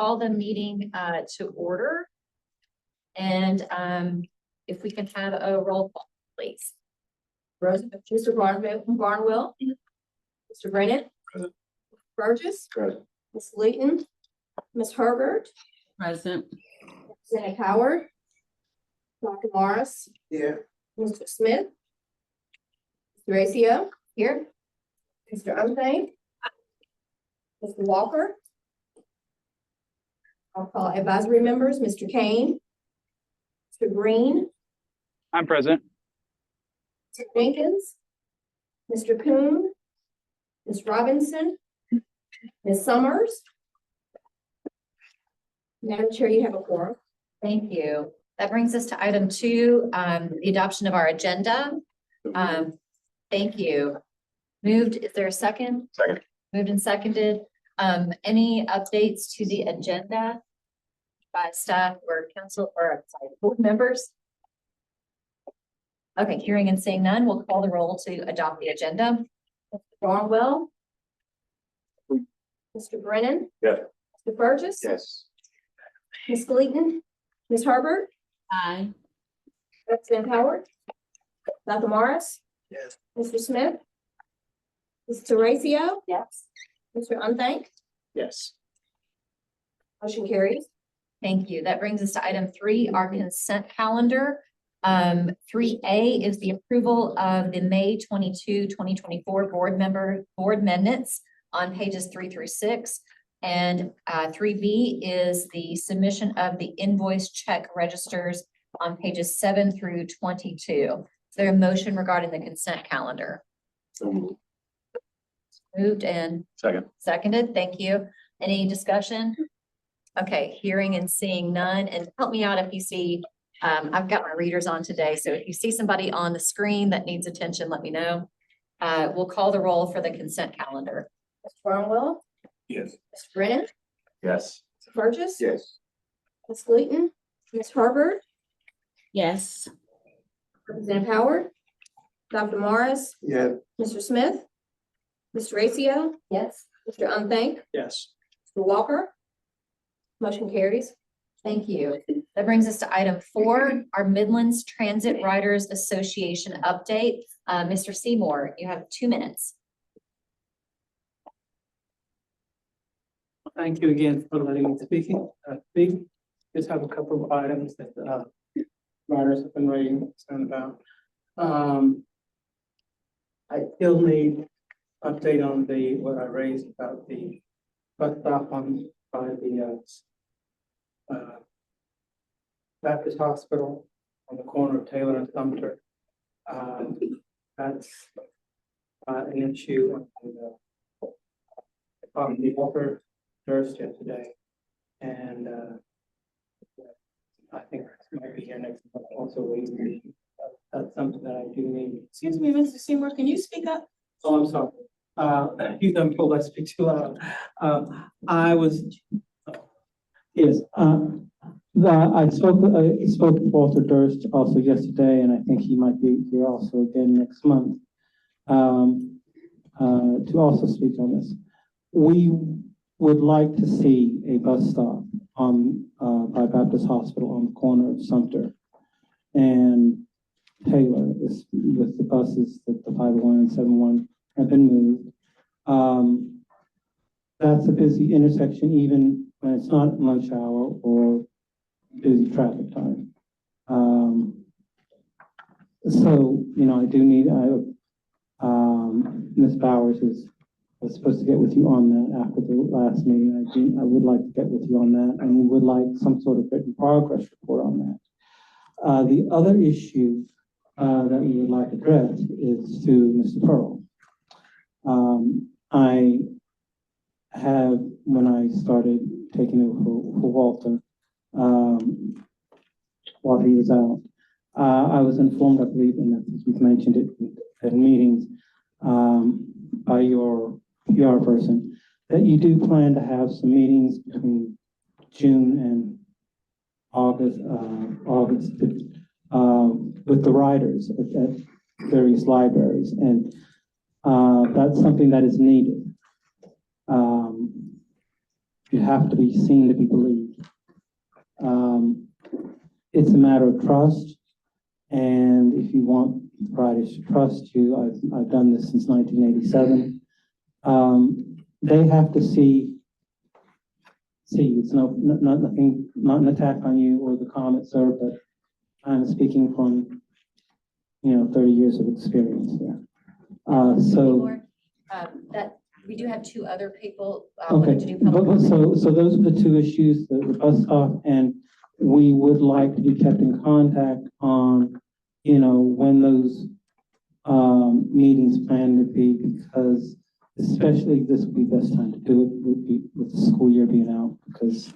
call the meeting to order. And if we can have a roll call, please. Mr. Barnwell, Mr. Brennan, Burgess, Ms. Layton, Ms. Herbert, Present. Representative Howard, Dr. Morris, Here. Mr. Smith, Mr. Racio, here, Mr. Unthank, Mr. Walker. I'll call advisory members, Mr. Kane, Mr. Green, I'm present. Mr. Jenkins, Mr. Coon, Ms. Robinson, Ms. Summers. Madam Chair, you have a quorum. Thank you. That brings us to item 2, the adoption of our agenda. Thank you. Moved, is there a second? Second. Moved and seconded. Any updates to the agenda by staff or council or sorry, board members? Okay, hearing and seeing none, we'll call the roll to adopt the agenda. Mr. Barnwell, Mr. Brennan. Yes. Mr. Burgess. Yes. Ms. Layton, Ms. Herbert, Aye. Representative Howard, Dr. Morris, Yes. Mr. Smith, Mr. Racio, Yes. Mr. Unthank, Yes. motion carries. Thank you. That brings us to item 3, our consent calendar. 3A is the approval of the May 22, 2024 board minutes on pages 3 through 6. And 3B is the submission of the invoice check registers on pages 7 through 22. Is there a motion regarding the consent calendar? Moved and Second. seconded. Thank you. Any discussion? Okay, hearing and seeing none. And help me out if you see, I've got my readers on today. So if you see somebody on the screen that needs attention, let me know. We'll call the roll for the consent calendar. Mr. Barnwell, Yes. Mr. Brennan, Yes. Mr. Burgess. Yes. Ms. Layton, Ms. Herbert, Yes. Representative Howard, Dr. Morris, Yeah. Mr. Smith, Mr. Racio, Yes. Mr. Unthank, Yes. Mr. Walker, motion carries. Thank you. That brings us to item 4, our Midlands Transit Riders Association update. Mr. Seymour, you have 2 minutes. Thank you again for letting me speak. Just have a couple of items that riders have been raising concern about. I still need update on what I raised about the bus stop by the Baptist Hospital on the corner of Taylor and Sumter. That's an issue on the Walker Thursday today, and I think it might be here next month. Also, that's something that I do need. Excuse me, Mr. Seymour, can you speak up? Oh, I'm sorry. You don't told I speak too loud. Yes. I spoke to Walter Durst also yesterday, and I think he might be here also again next month to also speak on this. We would like to see a bus stop by Baptist Hospital on the corner of Sumter and Taylor with the buses that the 501 and 71 have been moved. That's a busy intersection even when it's not lunch hour or busy traffic time. So, I do need, Ms. Bowers was supposed to get with you on that after the last meeting. I would like to get with you on that, and we would like some sort of written progress report on that. The other issue that we would like addressed is to Mr. Pearl. I have, when I started taking over for Walter, while he was out, I was informed, I believe, and you've mentioned it in meetings, by your PR person, that you do plan to have some meetings between June and August with the writers at various libraries, and that's something that is needed. you have to be seen to be believed. It's a matter of trust, and if you want the riders to trust you, I've done this since 1987. They have to see. It's nothing, not an attack on you or the COMET, sir, but I'm speaking from 30 years of experience here. That we do have two other people. Okay, wanting to do public but comment. so those are the two issues, the bus stop, and we would like to be kept in contact on, when those meetings plan to be, because especially this would be the best time to do it, would be with the school year being out, because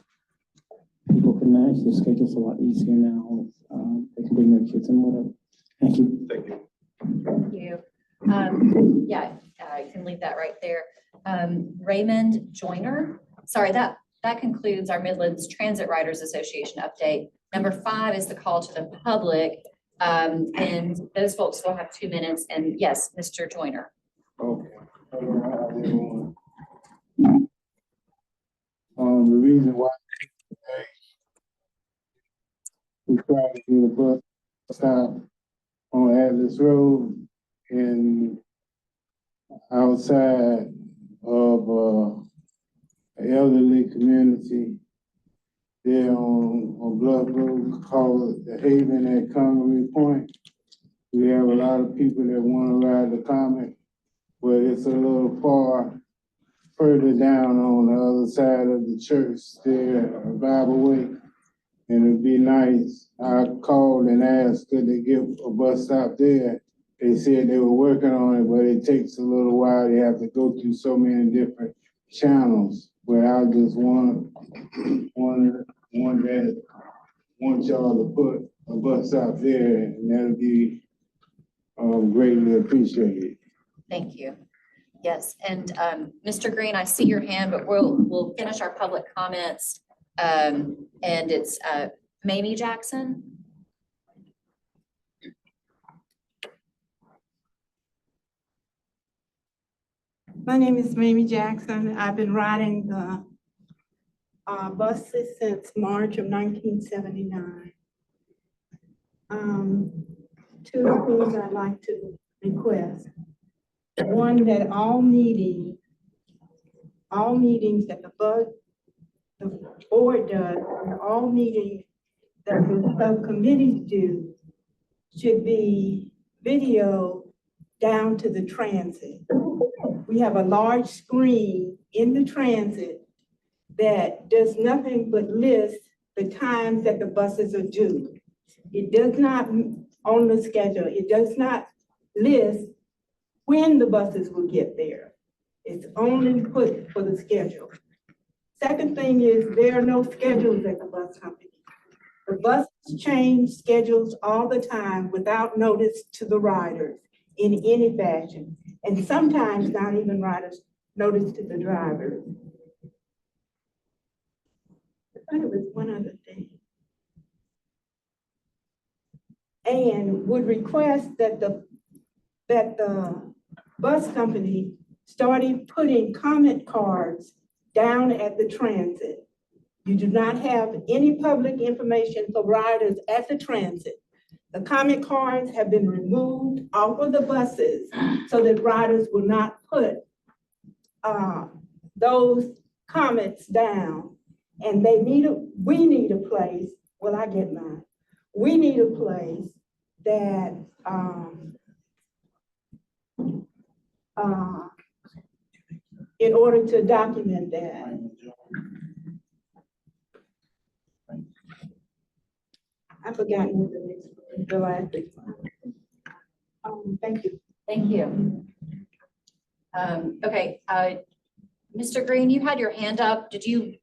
people can manage their schedules a lot easier now. They can bring their kids in, whatever. Thank you. Thank you. Thank you. I can leave that right there. Raymond Joyner. Sorry, that concludes our Midlands Transit Riders Association update. Number 5 is the call to the public. And those folks will have 2 minutes. And yes, Mr. Joyner. Okay. The reason why we tried to do the bus stop on Atlas Road and outside of an elderly community there on Bluff Road, called the Haven at Congaree Point. We have a lot of people that want to ride the COMET, but it's a little further down on the other side of the church there, Bible Way. And it'd be nice. I called and asked, could they get a bus stop there? They said they were working on it, but it takes a little while. They have to go through so many different channels. But I just want y'all to put a bus stop there, and that'll be greatly appreciated. Thank you. Yes, and Mr. Green, I see your hand, but we'll finish our public comments. And it's Mamie Jackson. My name is Mamie Jackson. I've been riding the buses since March of 1979. Two things I'd like to request. One, that all meetings that the board does, and all meetings that the subcommittees do should be video down to the transit. We have a large screen in the transit that does nothing but list the times that the buses are due. It does not, on the schedule, it does not list when the buses will get there. It's only put for the schedule. Second thing is there are no schedules at the bus company. The buses change schedules all the time without notice to the riders in any fashion. And sometimes not even riders notice to the drivers. I thought it was one other thing. And would request that the bus company started putting comment cards down at the transit. You do not have any public information for riders at the transit. The comment cards have been removed off of the buses so that riders will not put those comments down. And we need a place, well, I get mine. We need a place that in order to document that. I've forgotten what the last thing. Thank you. Thank you. Okay, Mr. Green, you had your hand up. Did you?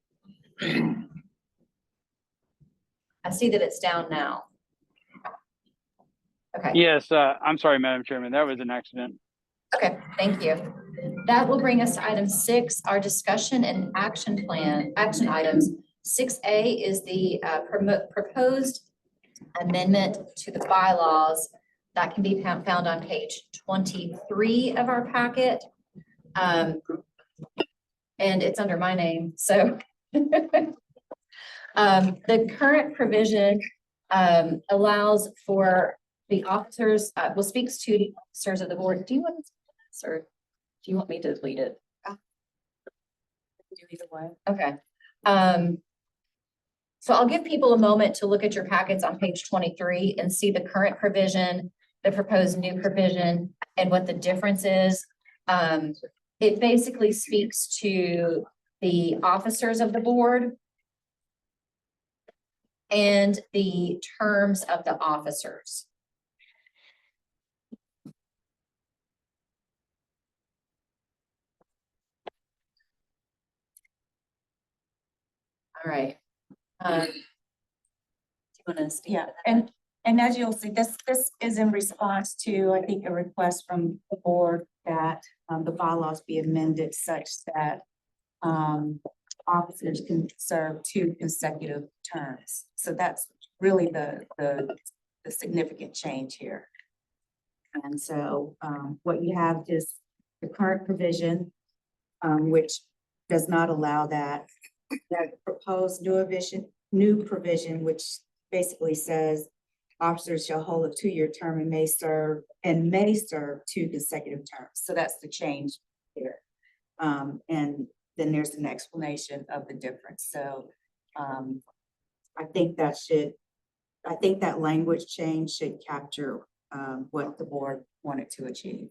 I see that it's down now. Okay. Yes, I'm sorry, Madam Chairman, that was an accident. Okay, thank you. That will bring us to item 6, our discussion and action items. 6A is the proposed amendment to the bylaws that can be found on page 23 of our packet. And it's under my name, so The current provision allows for the officers, speaks to the officers of the board. Do you want this, or do you want me to delete it? Do either way. Okay. So I'll give people a moment to look at your packets on page 23 and see the current provision, the proposed new provision, and what the difference is. It basically speaks to the officers of the board and the terms of the officers. All right. Do you want to speak? Yeah, and as you'll see, this is in response to, I think, a request from the board that the bylaws be amended such that officers can serve 2 consecutive terms. So that's really the significant change here. And so what you have is the current provision, which does not allow that. That proposed new provision, which basically says officers shall hold a 2-year term and may serve 2 consecutive terms. So that's the change here. And then there's an explanation of the difference. So I think that language change should capture what the board wanted to achieve.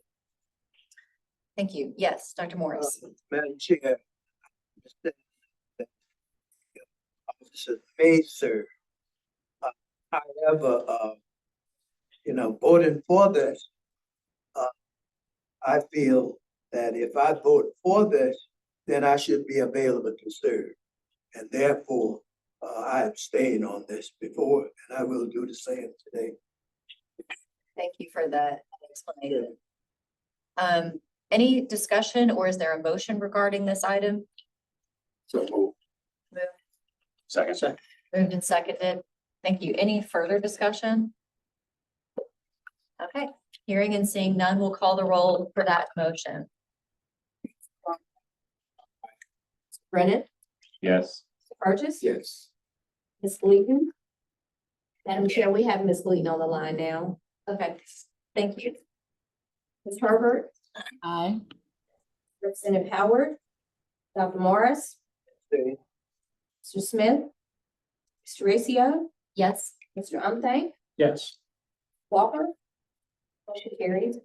Thank you. Yes, Dr. Morris. Madam Chair, officers may serve. However, voting for this, I feel that if I vote for this, then I should be available to serve. And therefore, I abstain on this before, and I will do the same today. Thank you for that explanation. Any discussion, or is there a motion regarding this item? So move. Second. Moved and seconded. Thank you. Any further discussion? Okay, hearing and seeing none, we'll call the roll for that motion. Brennan, Yes. Burgess, Yes. Ms. Gleason. Madam Chair, we have Ms. Gleason on the line now. Okay, thank you. Ms. Herbert, Aye. Representative Howard, Dr. Morris, Abstain. Mr. Smith, Mr. Racio, Yes, Mr. Umthang, Yes. Walker. Motion carries.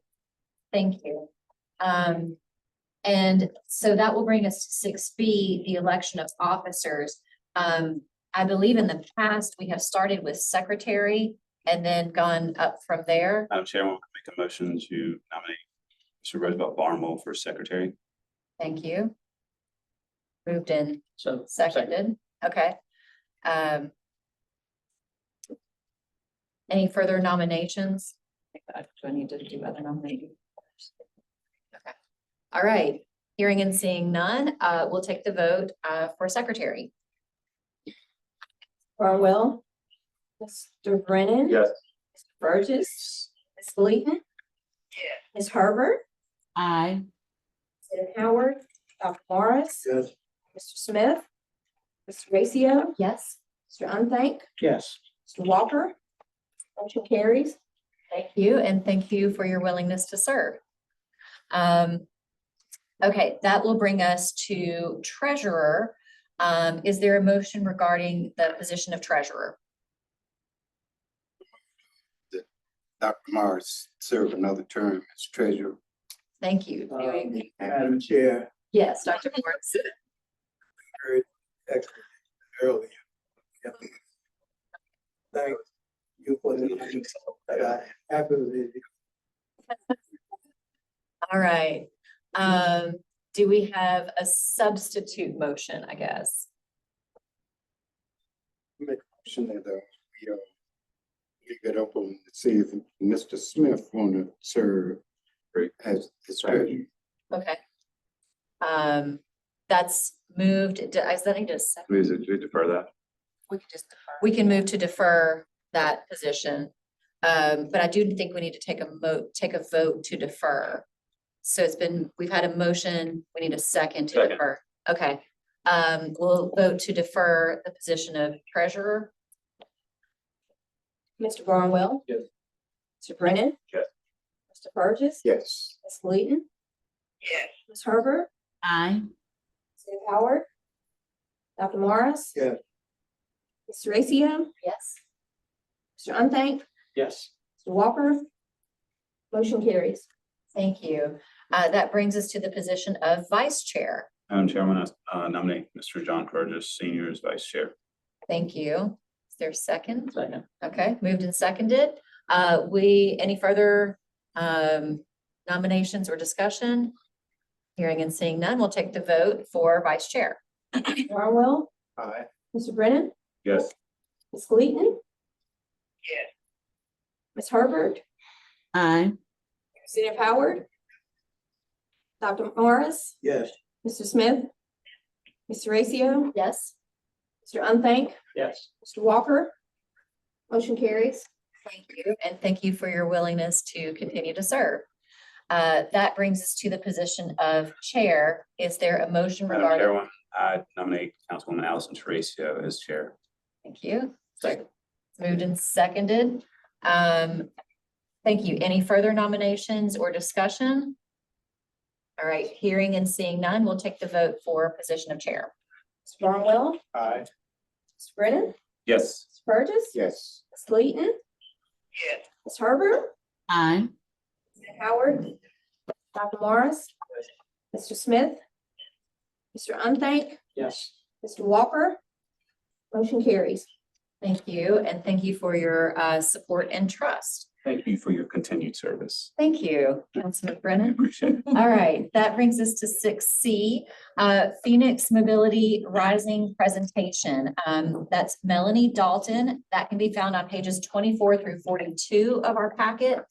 thank you. And so that will bring us to 6B, the election of officers. I believe in the past, we have started with secretary and then gone up from there. Madam Chair, I want to make a motion to nominate Mr. Roosevelt Barnwell for secretary. Thank you. Moved in, So. seconded, okay. Any further nominations? Do I need to do other nominations? Okay, all right, hearing and seeing none, we'll take the vote for secretary. Barnwell, Mr. Brennan. Yes. Mr. Burgess, Ms. Gleason. Ms. Herbert, Aye. Representative Howard, Dr. Morris, Yes. Mr. Smith, Mr. Racio, Yes. Mr. Unthank, Yes. Mr. Walker. Motion carries. Thank you, and thank you for your willingness to serve. Okay, that will bring us to treasurer. Is there a motion regarding the position of treasurer? Dr. Morris serve another term as treasurer. Thank you. Madam Chair, Yes, Dr. Morris. heard explanation earlier. Thank you for the that I happily. All right. Do we have a substitute motion, I guess? Make a motion that we leave it open to see if Mr. Smith want to serve as treasurer. Okay. That's moved. Is that need a second? Please defer that. We could just defer. We can move to defer that position. But I do think we need to take a vote to defer. So we've had a motion, we need a second to Second. defer. Okay. We'll vote to defer the position of treasurer. Mr. Barnwell. Yes. Mr. Brennan. Yes. Mr. Burgess. Yes. Ms. Leeton. Yes. Ms. Herbert. Aye. Ms. Howard. Dr. Morris. Yes. Mr. Racio. Yes. Mr. Unthank. Yes. Mr. Walker. Motion carries. Thank you. That brings us to the position of vice chair. Madam Chairman, I nominate Mr. John Burgess, Senior, as Vice Chair. Thank you. Is there a second? Second. Okay, moved and seconded. Any further nominations or discussion? Hearing and seeing none, we'll take the vote for vice chair. Barnwell. Aye. Mr. Brennan. Yes. Ms. Leeton. Yes. Ms. Herbert. Aye. Ms. Howard. Dr. Morris. Yes. Mr. Smith. Mr. Racio. Yes. Mr. Unthank. Yes. Mr. Walker. Motion carries. Thank you, and thank you for your willingness to continue to serve. That brings us to the position of chair. Is there a motion Madam regarding? Chairwoman, I nominate Councilwoman Allison Teresa as Chair. Thank you. Second. Moved and seconded. Thank you. Any further nominations or discussion? All right, hearing and seeing none, we'll take the vote for position of chair. Mr. Barnwell. Aye. Mr. Brennan. Yes. Ms. Burgess. Yes. Ms. Leeton. Yes. Ms. Herbert. Aye. Ms. Howard. Dr. Morris. Mr. Smith. Mr. Unthank. Yes. Mr. Walker. Motion carries. Thank you, and thank you for your support and trust. Thank you for your continued service. Thank you, Councilman I Brennan. appreciate it. All right, that brings us to 6C, Phoenix Mobility Rising presentation. That's Melanie Dalton. That can be found on pages 24 through 42 of our packet.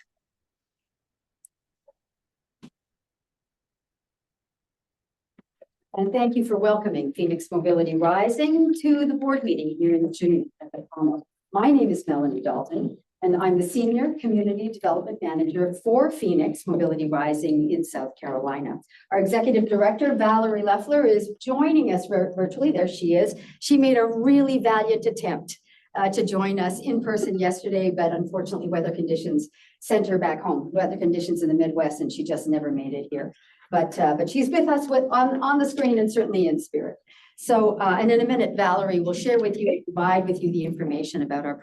And thank you for welcoming Phoenix Mobility Rising to the board meeting here in June at the COMET. My name is Melanie Dalton, and I'm the Senior Community Development Manager for Phoenix Mobility Rising in South Carolina. Our Executive Director, Valerie Leffler, is joining us virtually. There she is. She made a really valiant attempt to join us in person yesterday, but unfortunately weather conditions sent her back home, weather conditions in the Midwest, and she just never made it here. But she's with us on the screen and certainly in spirit. So, and in a minute, Valerie will share with you, provide with you the information about our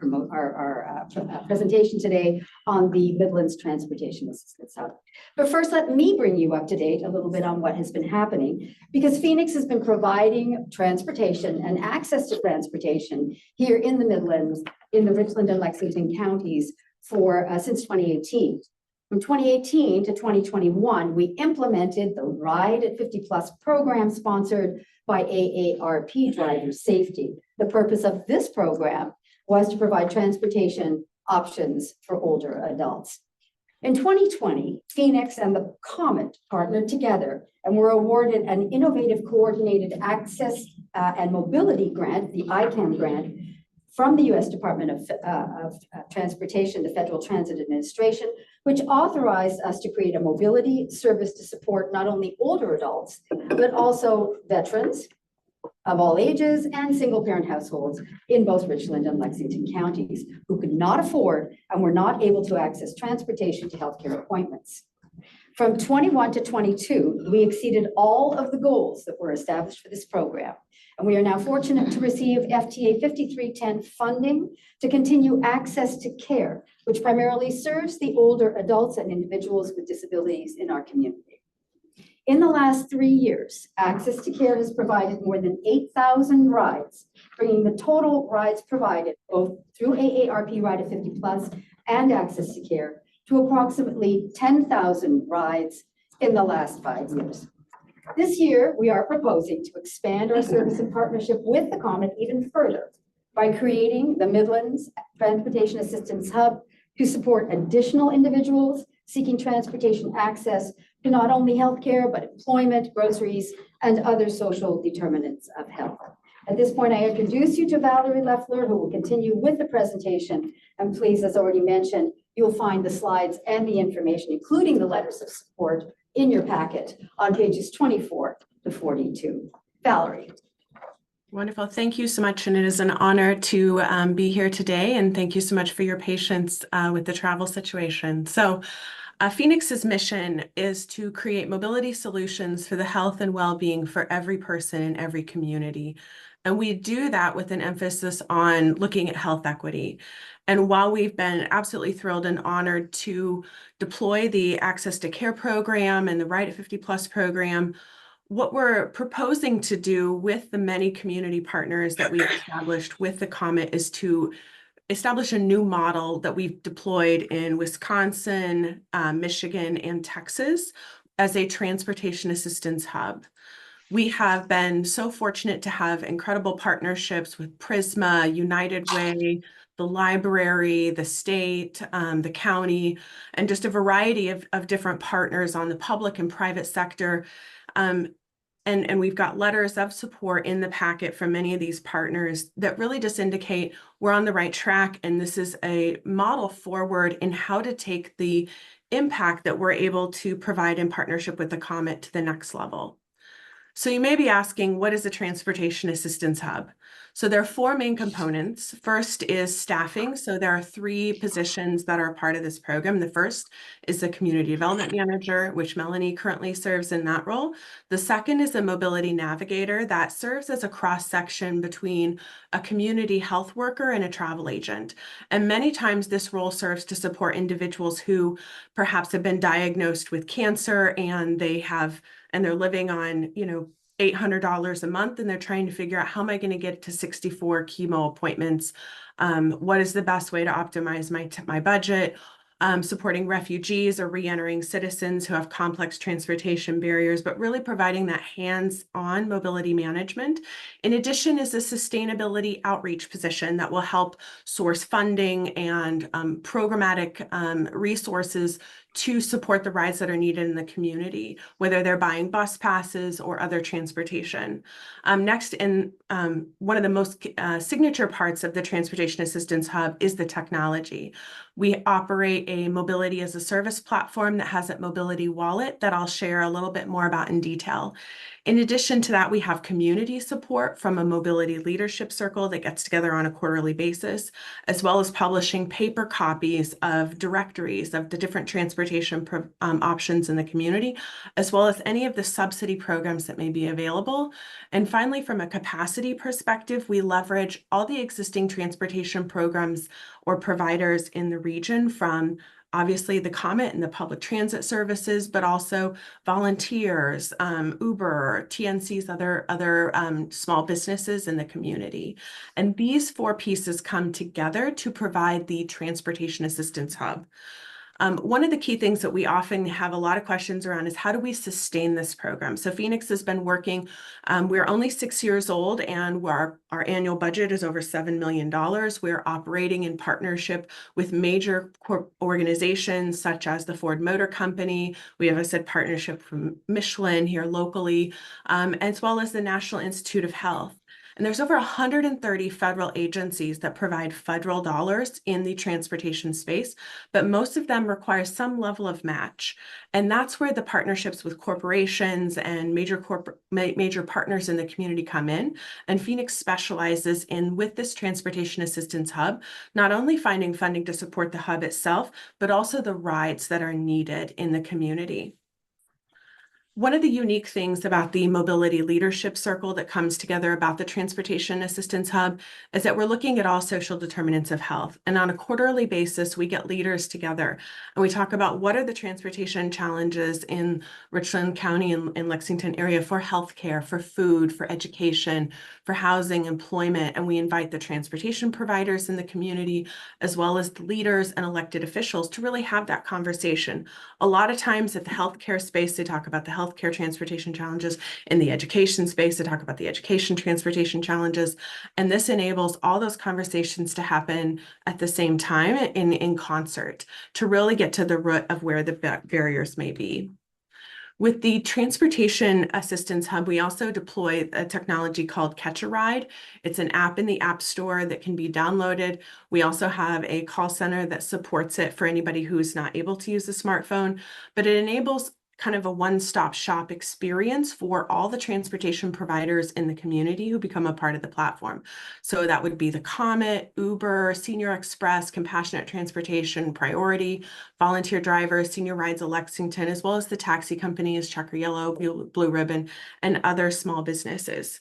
presentation today on the Midlands Transportation Assistance Hub. But first, let me bring you up to date a little bit on what has been happening, because Phoenix has been providing transportation and access to transportation here in the Midlands, in the Richland and Lexington counties for since 2018. From 2018 to 2021, we implemented the Ride at 50 Plus program sponsored by AARP Driver Safety. The purpose of this program was to provide transportation options for older adults. In 2020, Phoenix and the COMET partnered together and were awarded an innovative coordinated access and mobility grant, the ICAM grant, from the U.S. Department of Transportation, the Federal Transit Administration, which authorized us to create a mobility service to support not only older adults, but also veterans of all ages and single-parent households in both Richland and Lexington counties who could not afford and were not able to access transportation to healthcare appointments. From 21 to 22, we exceeded all of the goals that were established for this program. And we are now fortunate to receive FTA 5310 funding to continue access to care, which primarily serves the older adults and individuals with disabilities in our community. In the last 3 years, Access to Care has provided more than 8,000 rides, bringing the total rides provided both through AARP Ride at 50 Plus and Access to Care to approximately 10,000 rides in the last 5 years. This year, we are proposing to expand our service in partnership with the COMET even further by creating the Midlands Transportation Assistance Hub to support additional individuals seeking transportation access to not only healthcare, but employment, groceries, and other social determinants of health. At this point, I introduce you to Valerie Leffler, who will continue with the presentation. And please, as already mentioned, you'll find the slides and the information, including the letters of support, in your packet on pages 24 to 42. Valerie. Wonderful. Thank you so much. And it is an honor to be here today. And thank you so much for your patience with the travel situation. So Phoenix's mission is to create mobility solutions for the health and well-being for every person in every community. And we do that with an emphasis on looking at health equity. And while we've been absolutely thrilled and honored to deploy the Access to Care program and the Right at 50 Plus program, what we're proposing to do with the many community partners that we've established with the COMET is to establish a new model that we've deployed in Wisconsin, Michigan, and Texas as a transportation assistance hub. We have been so fortunate to have incredible partnerships with Prisma, United Way, the library, the state, the county, and just a variety of different partners on the public and private sector. And we've got letters of support in the packet from many of these partners that really just indicate we're on the right track. And this is a model forward in how to take the impact that we're able to provide in partnership with the COMET to the next level. So you may be asking, what is a transportation assistance hub? So there are four main components. First is staffing. So there are 3 positions that are part of this program. The first is the community development manager, which Melanie currently serves in that role. The second is a mobility navigator that serves as a cross-section between a community health worker and a travel agent. And many times this role serves to support individuals who perhaps have been diagnosed with cancer and they're living on, $800 a month, and they're trying to figure out, how am I going to get to 64 chemo appointments? What is the best way to optimize my budget? Supporting refugees or re-entering citizens who have complex transportation barriers, but really providing that hands-on mobility management. In addition is a sustainability outreach position that will help source funding and programmatic resources to support the rides that are needed in the community, whether they're buying bus passes or other transportation. Next, in one of the most signature parts of the Transportation Assistance Hub is the technology. We operate a mobility as a service platform that has a mobility wallet that I'll share a little bit more about in detail. In addition to that, we have community support from a mobility leadership circle that gets together on a quarterly basis, as well as publishing paper copies of directories of the different transportation options in the community, as well as any of the subsidy programs that may be available. And finally, from a capacity perspective, we leverage all the existing transportation programs or providers in the region, from obviously the COMET and the public transit services, but also volunteers, Uber, TNC's other small businesses in the community. And these 4 pieces come together to provide the Transportation Assistance Hub. One of the key things that we often have a lot of questions around is, how do we sustain this program? So Phoenix has been working, we're only 6 years old, and our annual budget is over $7 million. We're operating in partnership with major organizations such as the Ford Motor Company. We have, I said, partnership from Michelin here locally, as well as the National Institute of Health. And there's over 130 federal agencies that provide federal dollars in the transportation space, but most of them require some level of match. And that's where the partnerships with corporations and major partners in the community come in. And Phoenix specializes in, with this Transportation Assistance Hub, not only finding funding to support the hub itself, but also the rides that are needed in the community. One of the unique things about the mobility leadership circle that comes together about the Transportation Assistance Hub is that we're looking at all social determinants of health. And on a quarterly basis, we get leaders together and we talk about what are the transportation challenges in Richland County and Lexington area for healthcare, for food, for education, for housing, employment. And we invite the transportation providers in the community, as well as the leaders and elected officials, to really have that conversation. A lot of times at the healthcare space, they talk about the healthcare transportation challenges. In the education space, to talk about the education transportation challenges. And this enables all those conversations to happen at the same time in concert to really get to the root of where the barriers may be. With the Transportation Assistance Hub, we also deploy a technology called Catch a Ride. It's an app in the App Store that can be downloaded. We also have a call center that supports it for anybody who's not able to use a smartphone, but it enables kind of a one-stop shop experience for all the transportation providers in the community who become a part of the platform. So that would be the COMET, Uber, Senior Express, Compassionate Transportation, Priority, Volunteer Drivers, Senior Rides of Lexington, as well as the taxi companies, Checker Yellow, Blue Ribbon, and other small businesses.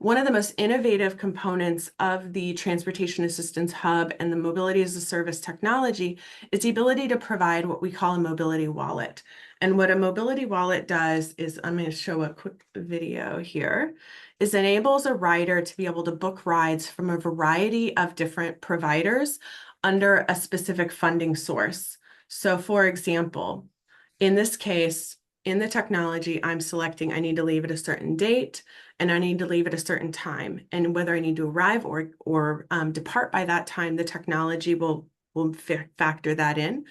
One of the most innovative components of the Transportation Assistance Hub and the Mobility as a Service technology is the ability to provide what we call a mobility wallet. And what a mobility wallet does is, I'm going to show a quick video here, is enables a rider to be able to book rides from a variety of different providers under a specific funding source. So for example, in this case, in the technology, I'm selecting I need to leave at a certain date and I need to leave at a certain time. And whether I need to arrive or depart by that time, the technology will factor that in.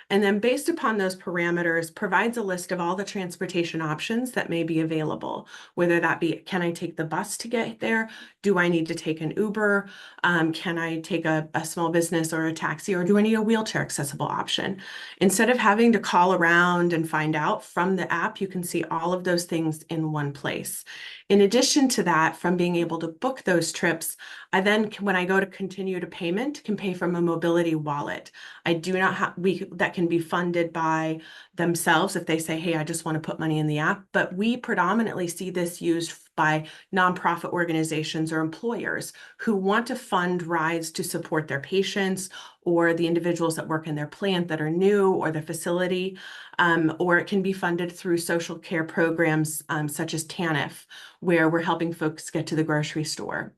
And then based upon those parameters, provides a list of all the transportation options that may be available, whether that be, can I take the bus to get there? Do I need to take an Uber? Can I take a small business or a taxi, or do I need a wheelchair accessible option? Instead of having to call around and find out from the app, you can see all of those things in one place. In addition to that, from being able to book those trips, I then, when I go to continue to payment, can pay from a mobility wallet. I do not have, that can be funded by themselves if they say, hey, I just want to put money in the app. But we predominantly see this used by nonprofit organizations or employers who want to fund rides to support their patients or the individuals that work in their plant that are new or the facility, or it can be funded through social care programs such as TANF, where we're helping folks get to the grocery store.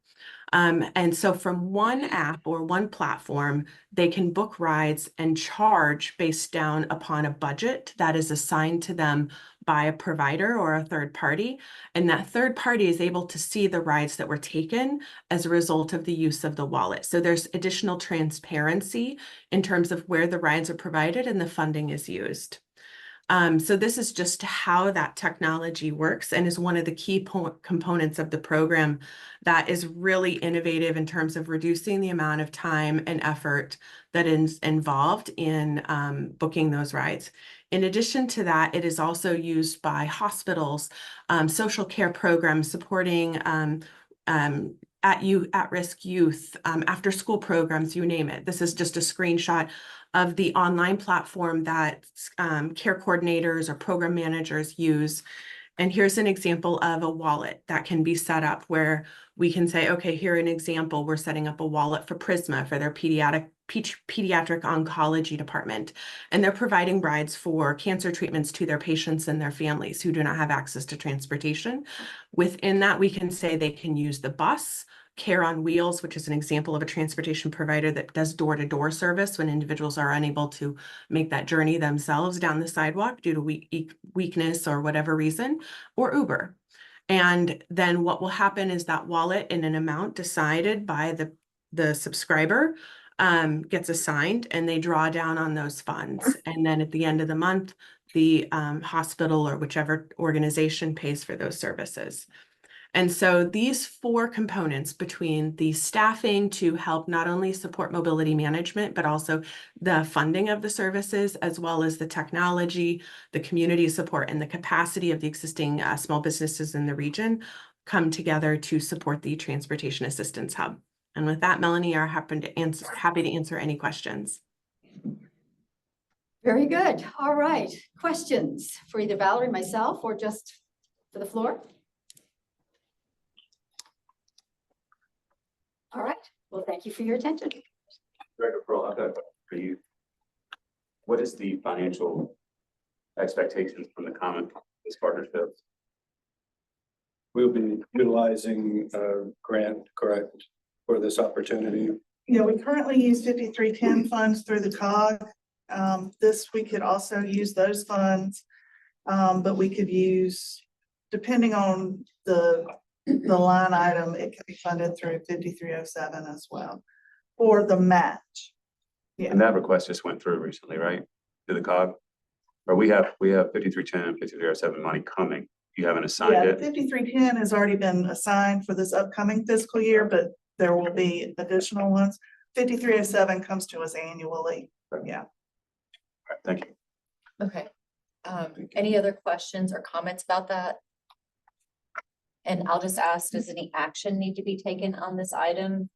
And so from one app or one platform, they can book rides and charge based down upon a budget that is assigned to them by a provider or a third party. And that third party is able to see the rides that were taken as a result of the use of the wallet. So there's additional transparency in terms of where the rides are provided and the funding is used. So this is just how that technology works and is one of the key components of the program that is really innovative in terms of reducing the amount of time and effort that is involved in booking those rides. In addition to that, it is also used by hospitals, social care programs supporting at-risk youth, after school programs, you name it. This is just a screenshot of the online platform that care coordinators or program managers use. And here's an example of a wallet that can be set up where we can say, okay, here an example, we're setting up a wallet for Prisma for their pediatric oncology department. And they're providing rides for cancer treatments to their patients and their families who do not have access to transportation. Within that, we can say they can use the bus, Care on Wheels, which is an example of a transportation provider that does door-to-door service when individuals are unable to make that journey themselves down the sidewalk due to weakness or whatever reason, or Uber. And then what will happen is that wallet in an amount decided by the subscriber gets assigned and they draw down on those funds. And then at the end of the month, the hospital or whichever organization pays for those services. And so these four components between the staffing to help not only support mobility management, but also the funding of the services, as well as the technology, the community support, and the capacity of the existing small businesses in the region come together to support the Transportation Assistance Hub. And with that, Melanie, I'm happy to answer any questions. Very good. All right. Questions for either Valerie, myself, or just for the floor? All right. Well, thank you for your attention. Director Pearl, I've got for you. What is the financial expectations from the COMET this partnership? We'll be utilizing a grant, correct, for this opportunity. Yeah, we currently use 5310 funds through the COG. This, we could also use those funds, but we could use, depending on the line item, it can be funded through 5307 as well, or the match. Yeah. And that request just went through recently, right? To the COG? Or we have 5310 and 5307 money coming. You haven't assigned Yeah, it? 5310 has already been assigned for this upcoming fiscal year, but there will be additional ones. 5307 comes to us annually. Yeah. All right, thank you. Okay. Any other questions or comments about that? And I'll just ask, does any action need to be taken on this item?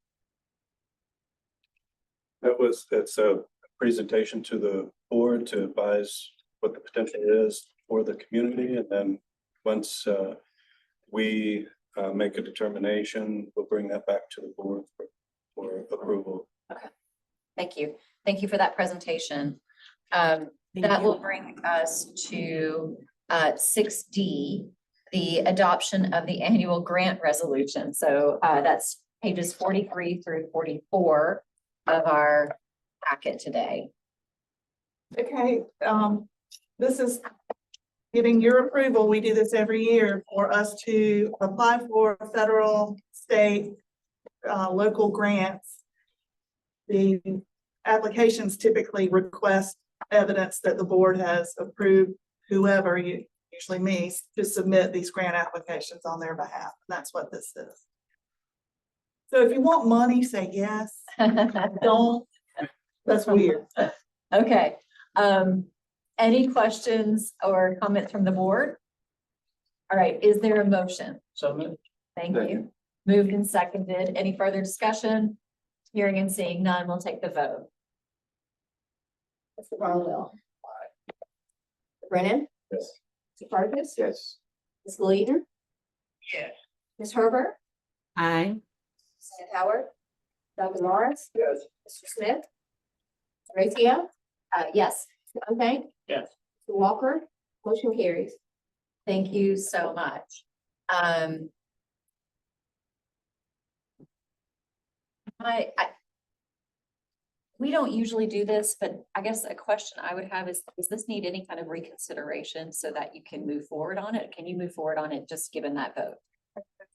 That's a presentation to the board to advise what the potential is for the community. And then once we make a determination, we'll bring that back to the board for approval. Thank you. Thank you for that presentation. That will bring us to 6D, the adoption of the annual grant resolution. So that's pages 43 through 44 of our packet today. Okay, this is getting your approval. We do this every year for us to apply for federal, state, local grants. The applications typically request evidence that the board has approved whoever, usually me, to submit these grant applications on their behalf. That's what this is. So if you want money, say yes. Don't. That's weird. Okay. Any questions or comments from the board? All right, is there a motion? So moved. Thank you. Moved and seconded. Any further discussion? Hearing and seeing none, we'll take the vote. Mr. Barnwell. Mr. Brennan. Yes. Mr. Farkas. Yes. Ms. Leader. Yes. Ms. Herbert. Aye. Ms. Howard. Dr. Morris. Yes. Mr. Smith. Horatio. Yes, Okay. Yes. Mr. Walker. Motion carries. thank you so much. We don't usually do this, but I guess a question I would have is, does this need any kind of reconsideration so that you can move forward on it? Can you move forward on it just given that vote?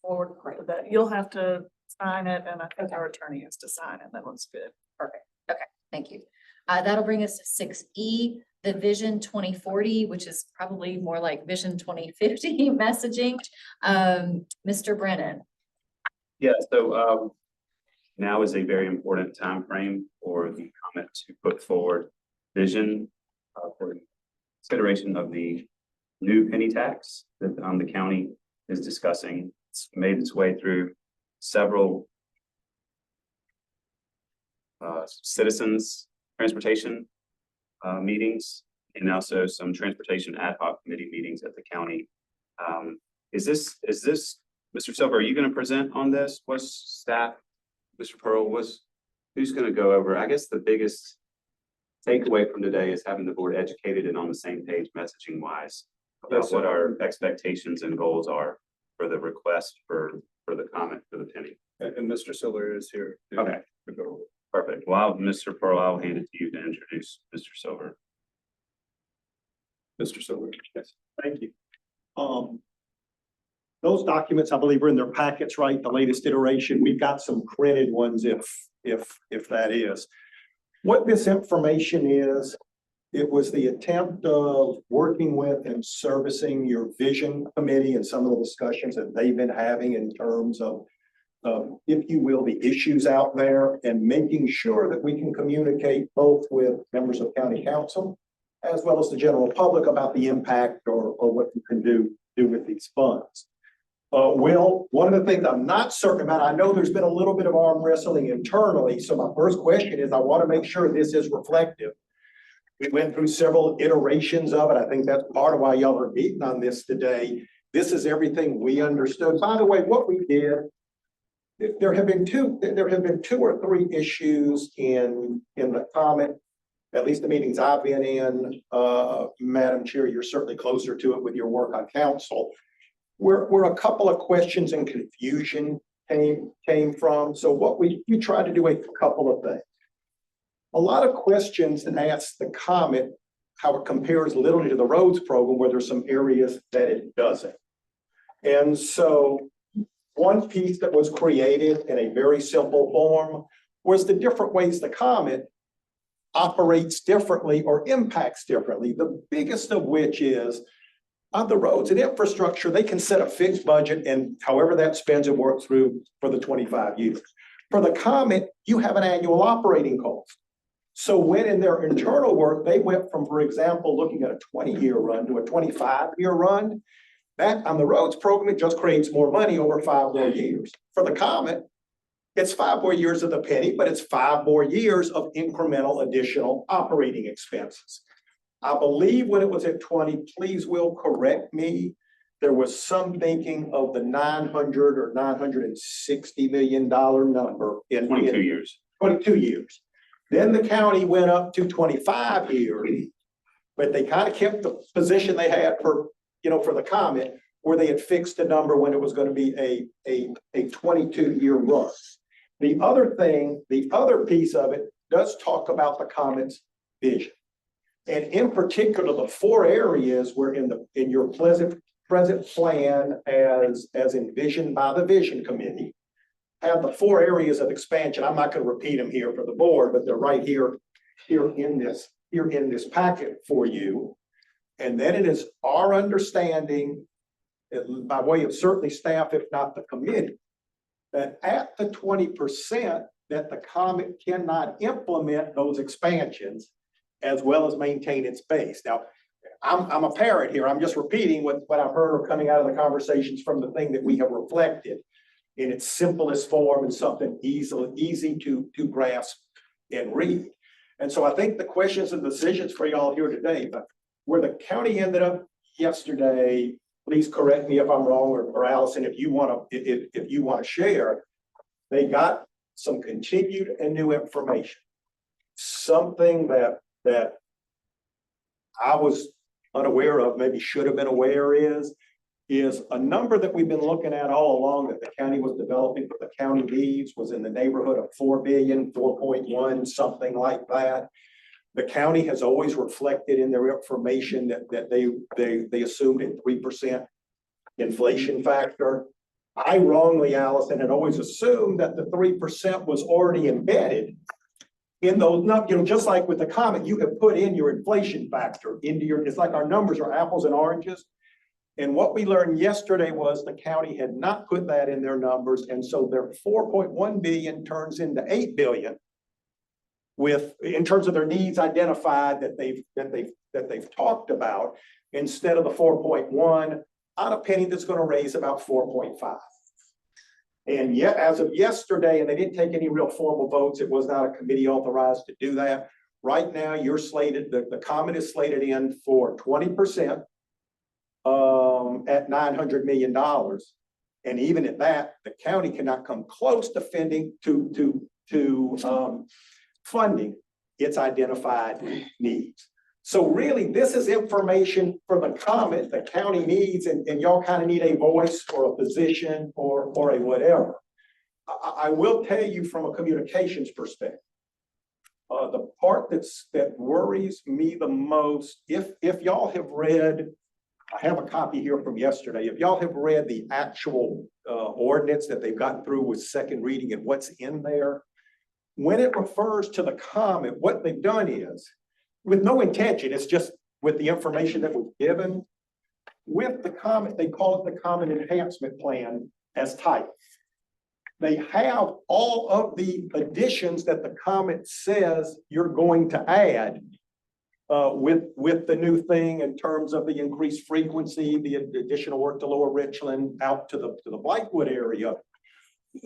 Forward with that. You'll have to sign it, and I think our attorney has to sign it. That looks good. Perfect. Okay, thank you. That'll bring us to 6E, the Vision 2040, which is probably more like Vision 2050 messaging. Mr. Brennan. Yeah, so now is a very important time frame for the COMET to put forward vision for consideration of the new penny tax that the county is discussing. It's made its way through several citizens transportation meetings and also some transportation ad hoc committee meetings at the county. Is this, Mr. Silver, are you going to present on this? What's staff, Mr. Pearl, who's going to go over? I guess the biggest takeaway from today is having the board educated and on the same page messaging wise about what our expectations and goals are for the request for the comment for the penny. And Mr. Silver is here. Okay. Perfect. Well, Mr. Pearl, I'll hand it to you to introduce Mr. Silver. Mr. Silver. Yes, thank you. Those documents, I believe, are in their packets, right? The latest iteration. We've got some printed ones if that is. What this information is, it was the attempt of working with and servicing your vision committee and some of the discussions that they've been having in terms of, if you will, the issues out there and making sure that we can communicate both with members of county council as well as the general public about the impact or what you can do with these funds. Will, one of the things I'm not certain about, I know there's been a little bit of arm wrestling internally. So my first question is, I want to make sure this is reflective. We went through several iterations of it. I think that's part of why y'all are meeting on this today. This is everything we understood. By the way, what we did, there have been two or three issues in the comment, at least the meetings I've been in. Madam Chair, you're certainly closer to it with your work on council. Where a couple of questions and confusion came from. So what we tried to do a couple of things. A lot of questions and asked the COMET how it compares literally to the roads program, where there's some areas that it doesn't. And so one piece that was created in a very simple form was the different ways the COMET operates differently or impacts differently. The biggest of which is on the roads and infrastructure, they can set a fixed budget and however that spends and work through for the 25 years. For the COMET, you have an annual operating cost. So when in their internal work, they went from, for example, looking at a 20-year run to a 25-year run, that on the roads program, it just creates more money over 5 more years. For the COMET, it's 5 more years of the penny, but it's 5 more years of incremental additional operating expenses. I believe when it was at 20, please will correct me, there was some thinking of the $900 or $960 million number in 22 years. 22 years. Then the county went up to 25 years, but they kind of kept the position they had for, for the COMET, where they had fixed a number when it was going to be a 22-year run. The other thing, the other piece of it does talk about the COMET's vision. And in particular, the 4 areas where in your present plan as envisioned by the Vision Committee, have the 4 areas of expansion. I'm not going to repeat them here for the board, but they're right here in this packet for you. And then it is our understanding, by way of certainly staff, if not the committee, that at the 20% that the COMET cannot implement those expansions as well as maintain its base. Now, I'm a parrot here. I'm just repeating what I've heard or coming out of the conversations from the thing that we have reflected in its simplest form and something easy to grasp and read. And so I think the questions and decisions for y'all here today, but where the county ended up yesterday, please correct me if I'm wrong, or Allison, if you want to share, they got some continued and new information. Something that I was unaware of, maybe should have been aware is a number that we've been looking at all along that the county was developing for the county needs was in the neighborhood of 4 billion, 4.1, something like that. The county has always reflected in their information that they assumed a 3% inflation factor. I wrongly, Allison, had always assumed that the 3% was already embedded in those, just like with the COMET, you have put in your inflation factor into it's like our numbers are apples and oranges. And what we learned yesterday was the county had not put that in their numbers. And so their 4.1 billion turns into 8 billion in terms of their needs identified that they've talked about, instead of the 4.1 on a penny that's going to raise about 4.5. And yet, as of yesterday, and they didn't take any real formal votes, it was not a committee authorized to do that. Right now, you're slated, the COMET is slated in for 20% at $900 million. And even at that, the county cannot come close to funding its identified needs. So really, this is information for the COMET the county needs, and y'all kind of need a voice or a position or a whatever. I will tell you from a communications perspective, the part that worries me the most, if y'all have read, I have a copy here from yesterday, if y'all have read the actual ordinance that they've gotten through with second reading and what's in there, when it refers to the COMET, what they've done is, with no intention, it's just with the information that was given, with the COMET, they call it the COMET Enhancement Plan as type. They have all of the additions that the COMET says you're going to add with the new thing in terms of the increased frequency, the additional work to Lower Richland out to the Blackwood area.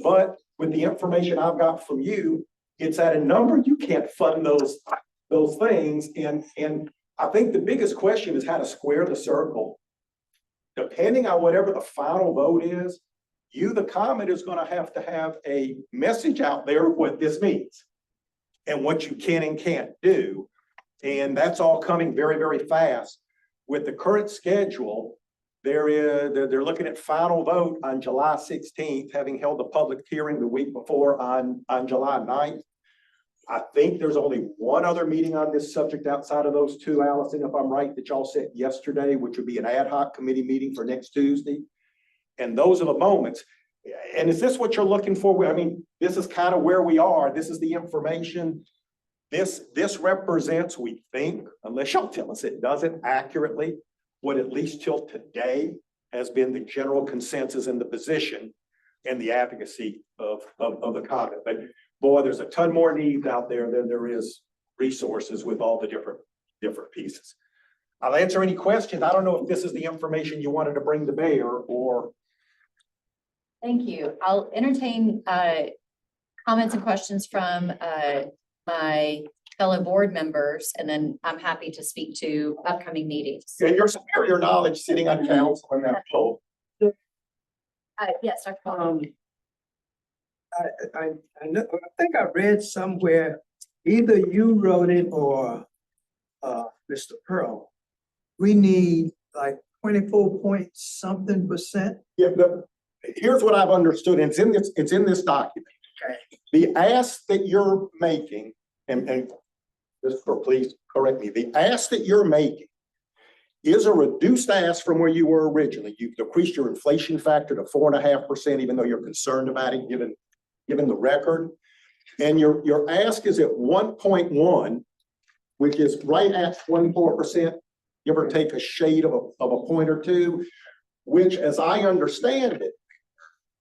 But with the information I've got from you, it's at a number you can't fund those things. And I think the biggest question is how to square the circle. Depending on whatever the final vote is, the COMET is going to have a message out there of what this means and what you can and can't do. And that's all coming very, very fast. With the current schedule, they're looking at final vote on July 16th, having held the public hearing the week before on July 9th. I think there's only one other meeting on this subject outside of those two, Allison, if I'm right, that y'all set yesterday, which would be an ad hoc committee meeting for next Tuesday. And those are the moments. And is this what you're looking for? I mean, this is kind of where we are. This is the information. This represents, we think, unless y'all tell us it doesn't accurately, what at least till today has been the general consensus in the position and the advocacy of the COMET. But boy, there's a ton more needs out there than there is resources with all the different pieces. I'll answer any questions. I don't know if this is the information you wanted to bring to bear or. Thank you. I'll entertain comments and questions from my fellow board members, and then I'm happy to speak to upcoming meetings. Yeah, your superior knowledge sitting on council in that poll. Yes, Dr. Paul. I know, I think I read somewhere, either you wrote it or Mr. Pearl. We need like 24 point something percent. Yeah, here's what I've understood. It's in this document. Okay. The ask that you're making, and just please correct me, the ask that you're making is a reduced ask from where you were originally. You've decreased your inflation factor to 4.5%, even though you're concerned about it, given the record. And your ask is at 1.1, which is right at 24%, give or take a shade of a point or two, which, as I understand it,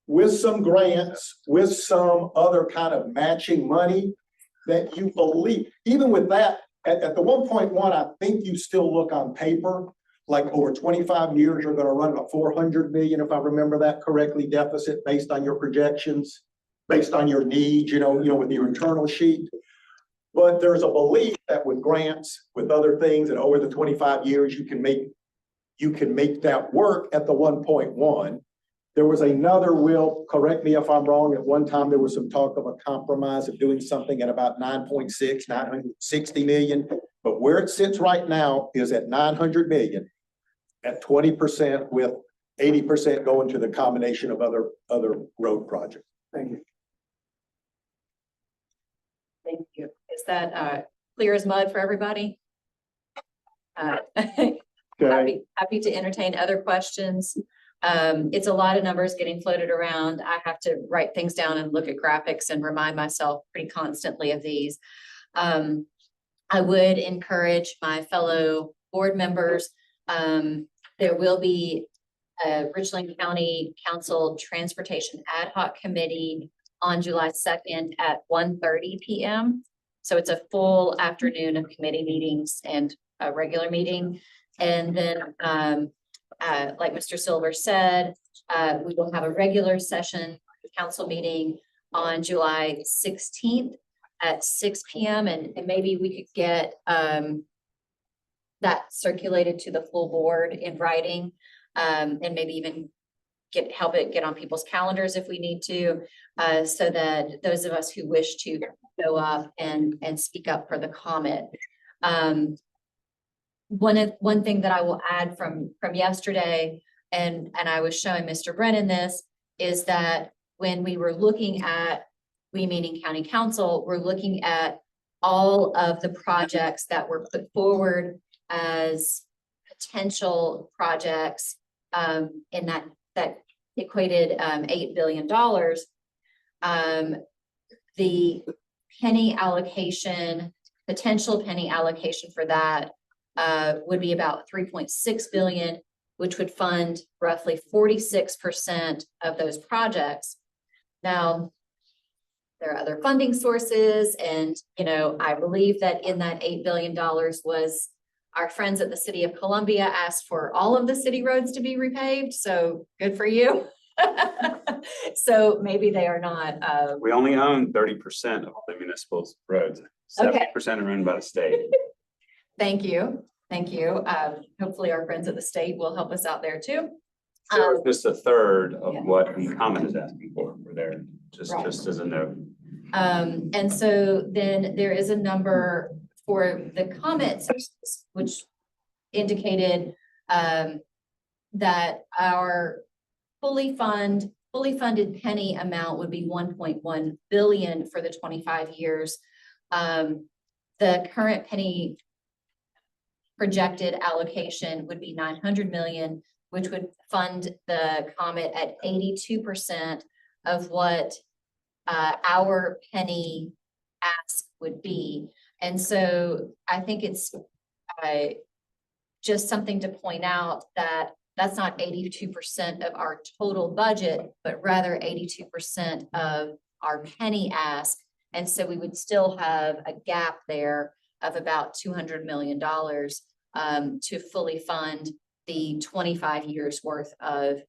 with some grants, with some other kind of matching money, that you believe, even with that, at the 1.1, I think you still look on paper like over 25 years, you're going to run a 400 million, if I remember that correctly, deficit based on your projections, based on your needs, you know, with your internal sheet. But there's a belief that with grants, with other things, and over the 25 years, you can make that work at the 1.1. There was another, Will, correct me if I'm wrong, at one time there was some talk of a compromise of doing something at about 9.6, 960 million. But where it sits right now is at 900 million at 20%, with 80% going to the combination of other road projects. Thank you. Thank you. Is that clear as mud for everybody? Okay. Happy to entertain other questions. It's a lot of numbers getting floated around. I have to write things down and look at graphics and remind myself pretty constantly of these. I would encourage my fellow board members. There will be a Richland County Council Transportation Ad Hoc Committee on July 2nd at 1:30 p.m. So it's a full afternoon of committee meetings and a regular meeting. And then, like Mr. Silver said, we will have a regular session council meeting on July 16th at 6 p.m. And maybe we could get that circulated to the full board in writing, and maybe even help it get on people's calendars if we need to, so that those of us who wish to go up and speak up for the COMET. One thing that I will add from yesterday, and I was showing Mr. Brennan this, is that when we were looking at, we meaning County Council, we're looking at all of the projects that were put forward as potential projects, in that equated $8 billion. The penny allocation, potential penny allocation for that would be about 3.6 billion, which would fund roughly 46% of those projects. Now, there are other funding sources, and I believe that in that $8 billion was our friends at the City of Columbia asked for all of the city roads to be repaved. So good for you. So maybe they are not. We only own 30% of the municipal roads. 70% are owned by the state. Thank you. Thank you. Hopefully our friends at the state will help us out there too. So just a third of what the COMET is asking for there, just as a note. And so then there is a number for the COMET, which indicated that our fully funded penny amount would be 1.1 billion for the 25 years. The current penny projected allocation would be 900 million, which would fund the COMET at 82% of what our penny ask would be. And so I think it's just something to point out that that's not 82% of our total budget, but rather 82% of our penny ask. And so we would still have a gap there of about $200 million to fully fund the 25 years worth of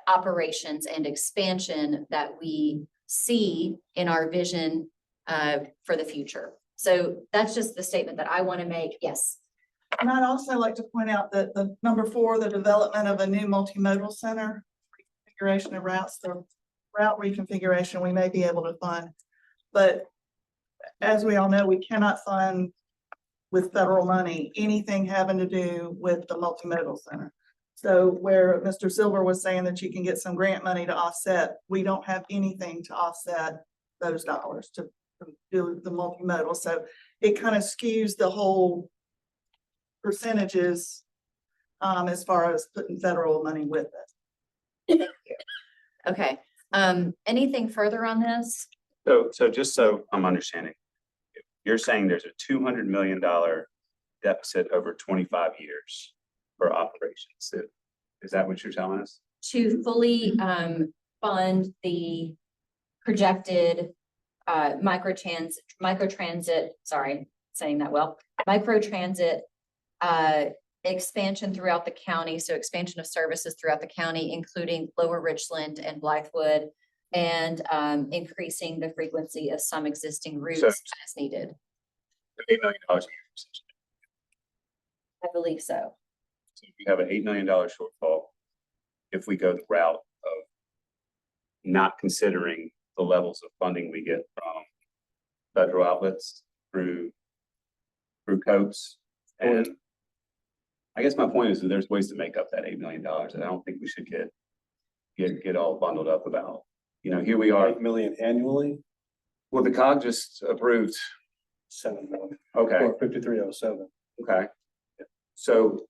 operations and expansion that we see in our vision for the future. So that's just the statement that I want to make. Yes. And I'd also like to point out that the number 4, the development of a new multimodal center, configuration of routes, the route reconfiguration, we may be able to fund. But as we all know, we cannot fund with federal money anything having to do with the multimodal center. So where Mr. Silver was saying that you can get some grant money to offset, we don't have anything to offset those dollars to do the multimodal. So it kind of skews the whole percentages as far as putting federal money with it. Okay. Anything further on this? So just so I'm understanding, you're saying there's a $200 million deficit over 25 years for operations. Is that what you're telling us? To fully fund the projected microtransit, sorry, saying that well, microtransit expansion throughout the county. So expansion of services throughout the county, including Lower Richland and Blythewood, and increasing the frequency of some existing routes as needed. $8 million a year. I believe so. So we have an $8 million shortfall if we go the route of not considering the levels of funding we get from federal outlets through COPES. And I guess my point is that there's ways to make up that $8 million, and I don't think we should get all bundled up about. You know, here we are. 8 million annually. Well, the COG just approved 7 million. Okay. Or 5307. Okay. So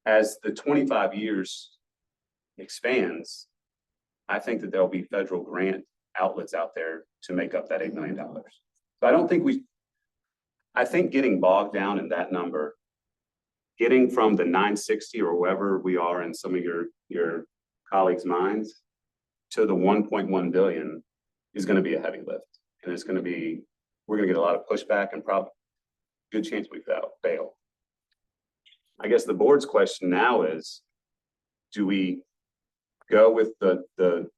as the 25 years expands, I think that there'll be federal grant outlets out there to make up that $8 million. So I don't think I think getting bogged down in that number, getting from the 960 or wherever we are in some of your colleagues' minds to the 1.1 billion is going to be a heavy lift. And it's going to be, we're going to get a lot of pushback and probably good chance we fail. I guess the board's question now is, do we go with the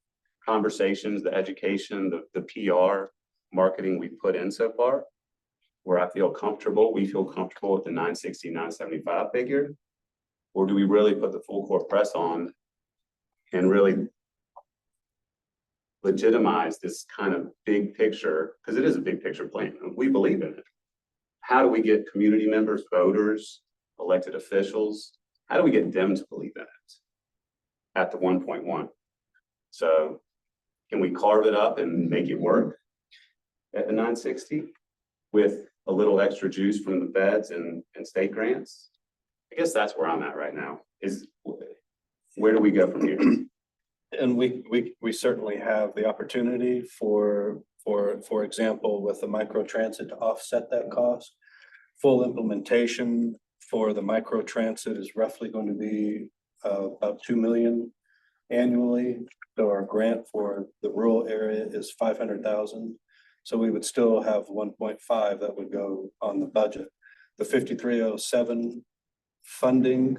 conversations, the education, the PR marketing we put in so far, where I feel comfortable, we feel comfortable with the 960, 975 figure? Or do we really put the full court press on and really legitimize this kind of big picture, because it is a big picture plan. We believe in it. How do we get community members, voters, elected officials? How do we get them to believe in it at the 1.1? So can we carve it up and make it work at the 960 with a little extra juice from the feds and state grants? I guess that's where I'm at right now, is where do we go from here? And we certainly have the opportunity for example, with the microtransit to offset that cost. Full implementation for the microtransit is roughly going to be about 2 million annually. So our grant for the rural area is 500,000. So we would still have 1.5 that would go on the budget. The 5307 funding,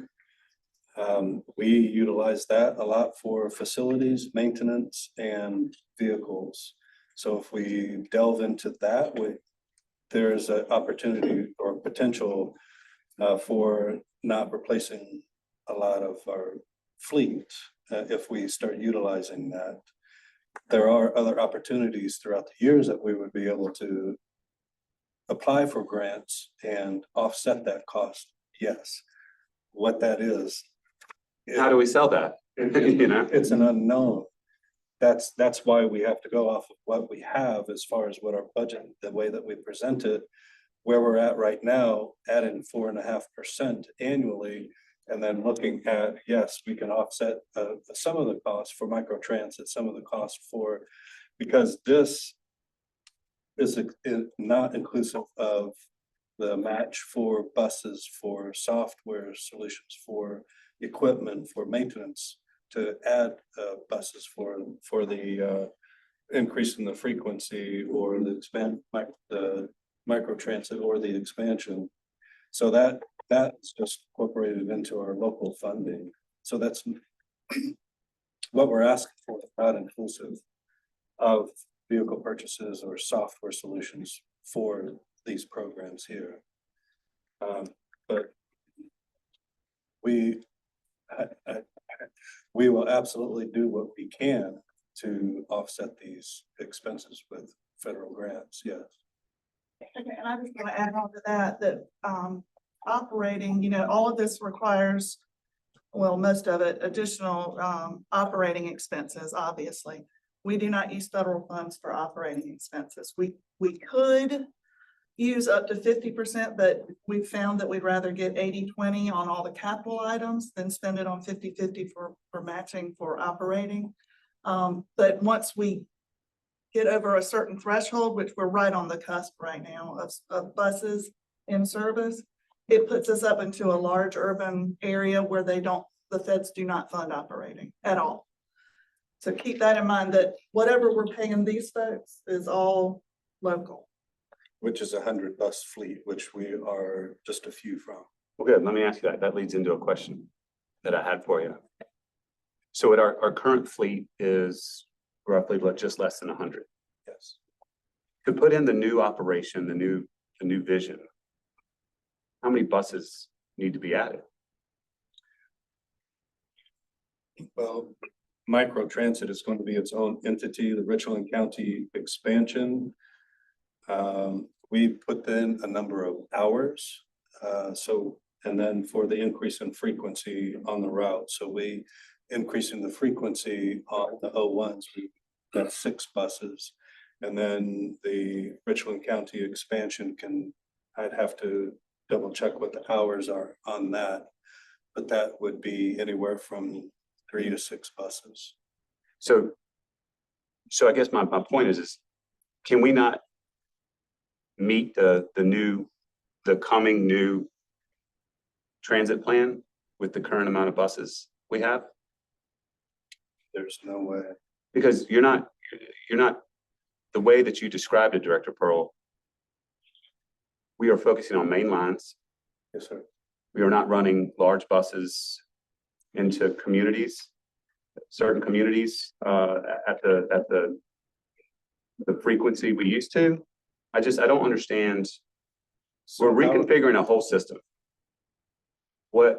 we utilize that a lot for facilities, maintenance, and vehicles. So if we delve into that, there's an opportunity or potential for not replacing a lot of our fleet if we start utilizing that. There are other opportunities throughout the years that we would be able to apply for grants and offset that cost. Yes. What that is. How do we sell that? You know, it's an unknown. That's why we have to go off of what we have as far as what our budget, the way that we present it, where we're at right now, adding 4.5% annually, and then looking at, yes, we can offset some of the costs for microtransit, some of the costs for, because this is not inclusive of the match for buses, for software solutions, for equipment, for maintenance, to add buses for the increase in the frequency or the microtransit or the expansion. So that's just incorporated into our local funding. So that's what we're asking for, not inclusive of vehicle purchases or software solutions for these programs here. But we will absolutely do what we can to offset these expenses with federal grants, yes. Okay, and I just want to add on to that, operating, all of this requires, well, most of it, additional, operating expenses, obviously. We do not use federal funds for operating expenses. We could use up to 50%, but we've found that we'd rather get 80-20 on all the capital items than spend it on 50-50 for matching for operating. But once we get over a certain threshold, which we're right on the cusp right now of buses in service, it puts us up into a large urban area where the feds do not fund operating at all. So keep that in mind, that whatever we're paying these folks is all local. Which is 100 bus fleet, which we are just a few from. Well, good. Let me ask you that. That leads into a question that I had for you. So our current fleet is roughly just less than 100. Yes. To put in the new operation, the new vision, how many buses need to be added? Well, microtransit is going to be its own entity, the Richland County expansion. We put in a number of hours. And then for the increase in frequency on the route. So we increasing the frequency on the O1s, we got 6 buses. And then the Richland County expansion I'd have to double check what the hours are on that. But that would be anywhere from 3 to 6 buses. So I guess my point is can we not meet the coming new transit plan with the current amount of buses we have? There's no way. Because you're not the way that you described it, Director Pearl. We are focusing on main lines. Yes, sir. We are not running large buses into communities, certain communities at the frequency we used to. I don't understand. We're reconfiguring a whole system.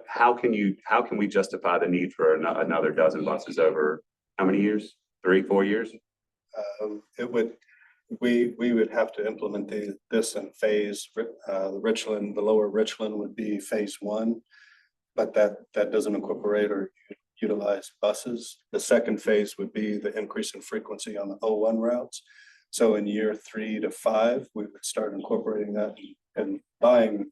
How can we justify the need for another dozen buses over how many years? 3, 4 years? We would have to implement this in phase. The lower Richland would be phase 1, but that doesn't incorporate or utilize buses. The second phase would be the increase in frequency on the O1 routes. So in year 3 to 5, we would start incorporating that and buying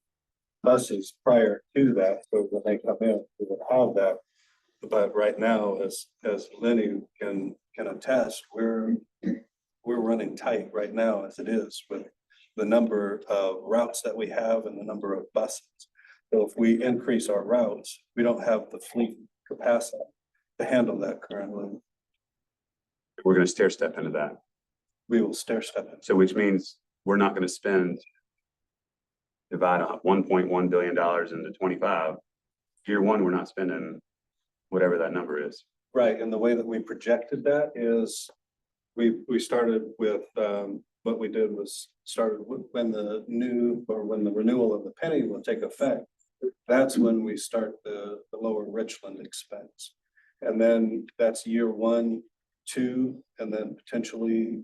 buses prior to that. So when they come in, we would have that. But right now, as Lenny can attest, we're running tight right now as it is with the number of routes that we have and the number of buses. So if we increase our routes, we don't have the fleet capacity to handle that currently. We're going to stair step into that. We will stair step into. So which means we're not going to divide $1.1 billion into 25. Year 1, we're not spending whatever that number is. Right, and the way that we projected that is we started with what we did was started when the renewal of the penny will take effect. That's when we start the lower Richland expense. And then that's year 1, 2, and then potentially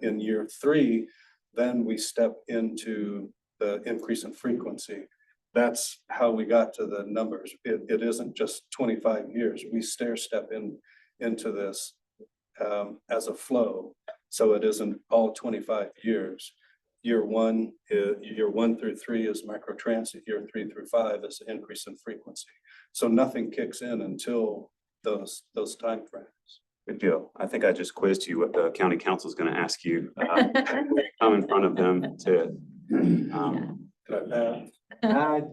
in year 3, then we step into the increase in frequency. That's how we got to the numbers. It isn't just 25 years. We stair step into this as a flow. So it isn't all 25 years. Year 1 through 3 is microtransit. Year 3 through 5 is the increase in frequency. So nothing kicks in until those timeframes. Good deal. I think I just quizzed you what the county council is going to ask you. Come in front of them to.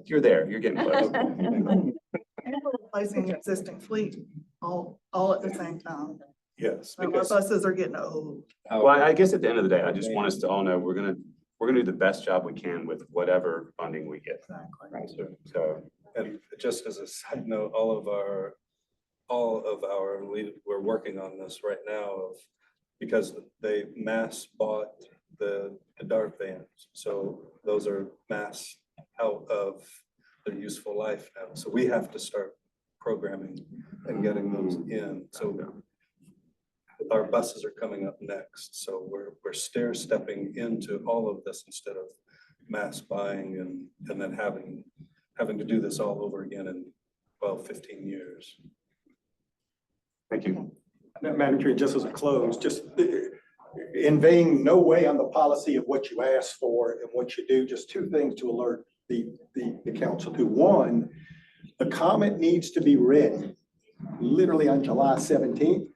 You're there. You're getting close. And we're replacing existing fleet all at the same time. Yes. Our buses are getting old. Well, I guess at the end of the day, I just want us to all know we're we're gonna do the best job we can with whatever funding we get. So, And just as a side note, all of our we're working on this right now because they mass bought the dart vans. So those are mass out of their useful life now. So we have to start programming and getting those in. So our buses are coming up next. So we're stair stepping into all of this instead of mass buying and then having to do this all over again in 12, 15 years. thank you. Madam Chair, just as a close, just inveighing no way on the policy of what you ask for and what you do, just two things to alert the council to. One, the COMET needs to be ready literally on July 17th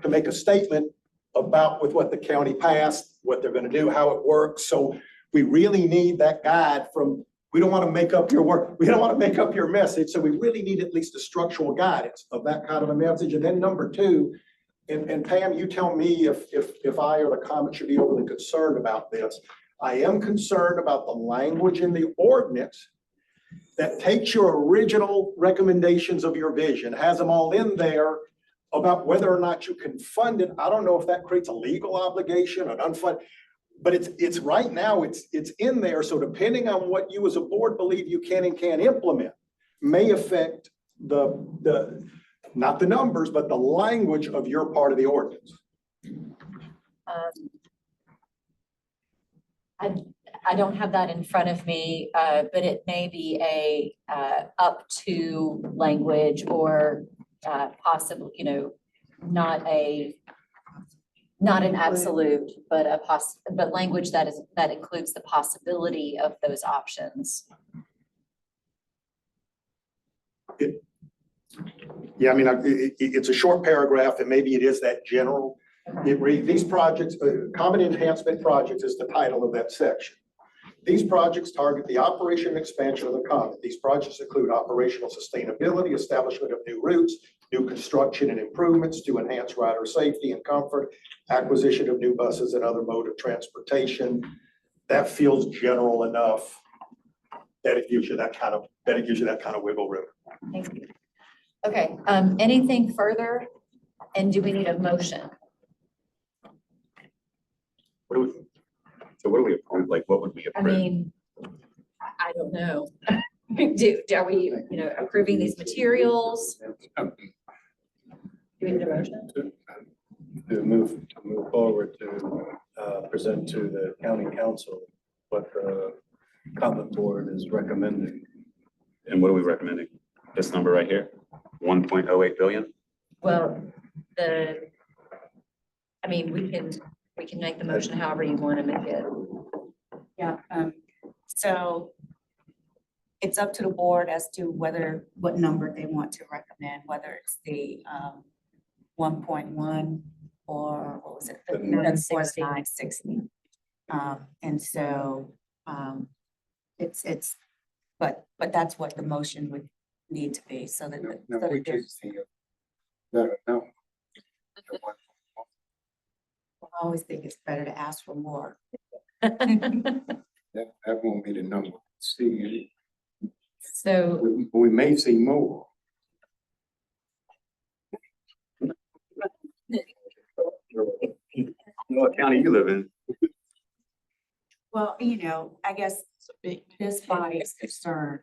to make a statement about with what the county passed, what they're going to do, how it works. So we really need that guide from, we don't want to make up your work. We don't want to make up your message. So we really need at least a structural guidance of that kind of a message. And then number two, and Pam, you tell me if I or the COMET should be overly concerned about this. I am concerned about the language in the ordinance that takes your original recommendations of your vision, has them all in there about whether or not you can fund it. I don't know if that creates a legal obligation, an unfunded, but it's right now, it's in there. So depending on what you as a board believe you can and can't implement may affect the not the numbers, but the language of your part of the ordinance. I don't have that in front of me, but it may be a up to language or possible, not an absolute, but but language that includes the possibility of those options. Yeah, I mean, it's a short paragraph and maybe it is that general. It reads, these projects, common enhancement projects is the title of that section. These projects target the operation and expansion of the COMET. These projects include operational sustainability, establishment of new routes, new construction and improvements to enhance rider safety and comfort, acquisition of new buses and other mode of transportation. That feels general enough that it gives you that kind of wiggle room. Thank you. Okay, anything further? And do we need a motion? What do we approve? Like, what would we I approve? mean, I don't know. Are we, approving these materials? Do we need a motion? To move forward to present to the county council what the COMET board is recommending. And what are we recommending? This number right here, 1.08 billion? Well, we can make the motion however you want to make it. Yeah, so it's up to the board as to what number they want to recommend, whether it's the 1.1 or what was it? The 960. And so but that's what the motion would need to be, so that. I always think it's better to ask for more. That won't be the number. See, So, we may see more. What county you live in? Well, I guess this body's concern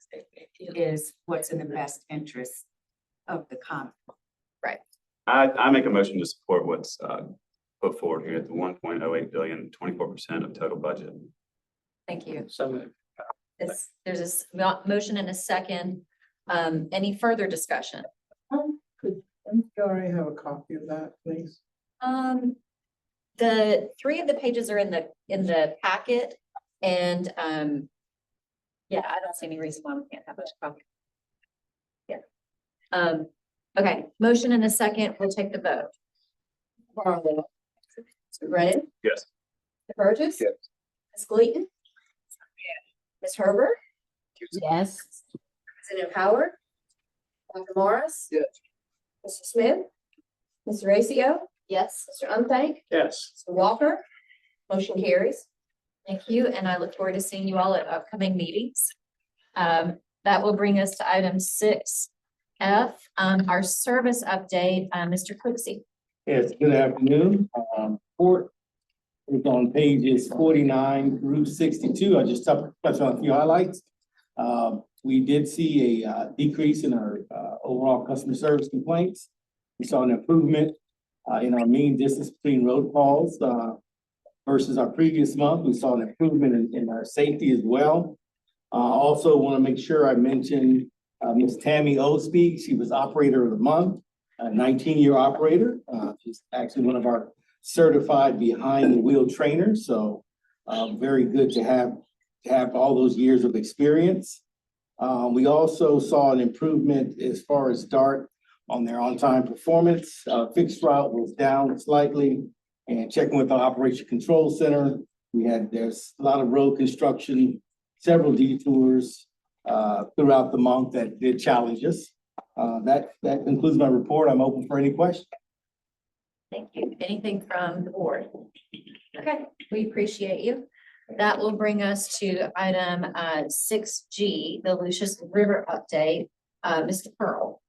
is what's in the best interest of the COMET. I make a motion to support what's put forward here at the 1.08 billion, 24% of total budget. thank you. So There's a motion and a second. Any further discussion? Could MPRA have a copy of that, please? The 3 of the pages are in the packet, and yeah, I don't see any reason why we can't have a copy. Yeah. Okay, motion and a second. We'll take the vote. Barlow. Ready? Yes. Mr. Burgess? Yes. Ms. Gleaton? Ms. Herbert? Yes. President Howard? Dr. Morris? Yes. Mr. Smith? Mr. Acio? Yes. Mr. Unthank? Yes. Mr. Walker? Motion carries. Thank you, and I look forward to seeing you all at upcoming meetings. That will bring us to item 6F, our service update, Mr. Cooksey. Yes, good afternoon. Report is on pages 49 through 62. I just touched on a few highlights. We did see a decrease in our overall customer service complaints. We saw an improvement in our mean distance between road calls versus our previous month. We saw an improvement in our safety as well. Also want to make sure I mention Ms. Tammy Osby. She was operator of the month, a 19-year operator. She's actually one of our certified behind the wheel trainers. So very good to have all those years of experience. We also saw an improvement as far as DART on their on-time performance. Fixed route was down slightly, and checking with the Operation Control Center, there's a lot of road construction, several detours throughout the month that did challenge us. That concludes my report. I'm open for any questions. Thank you. Anything from the board? Okay, we appreciate you. That will bring us to item 6G, the Lucius River update. Mr. Pearl.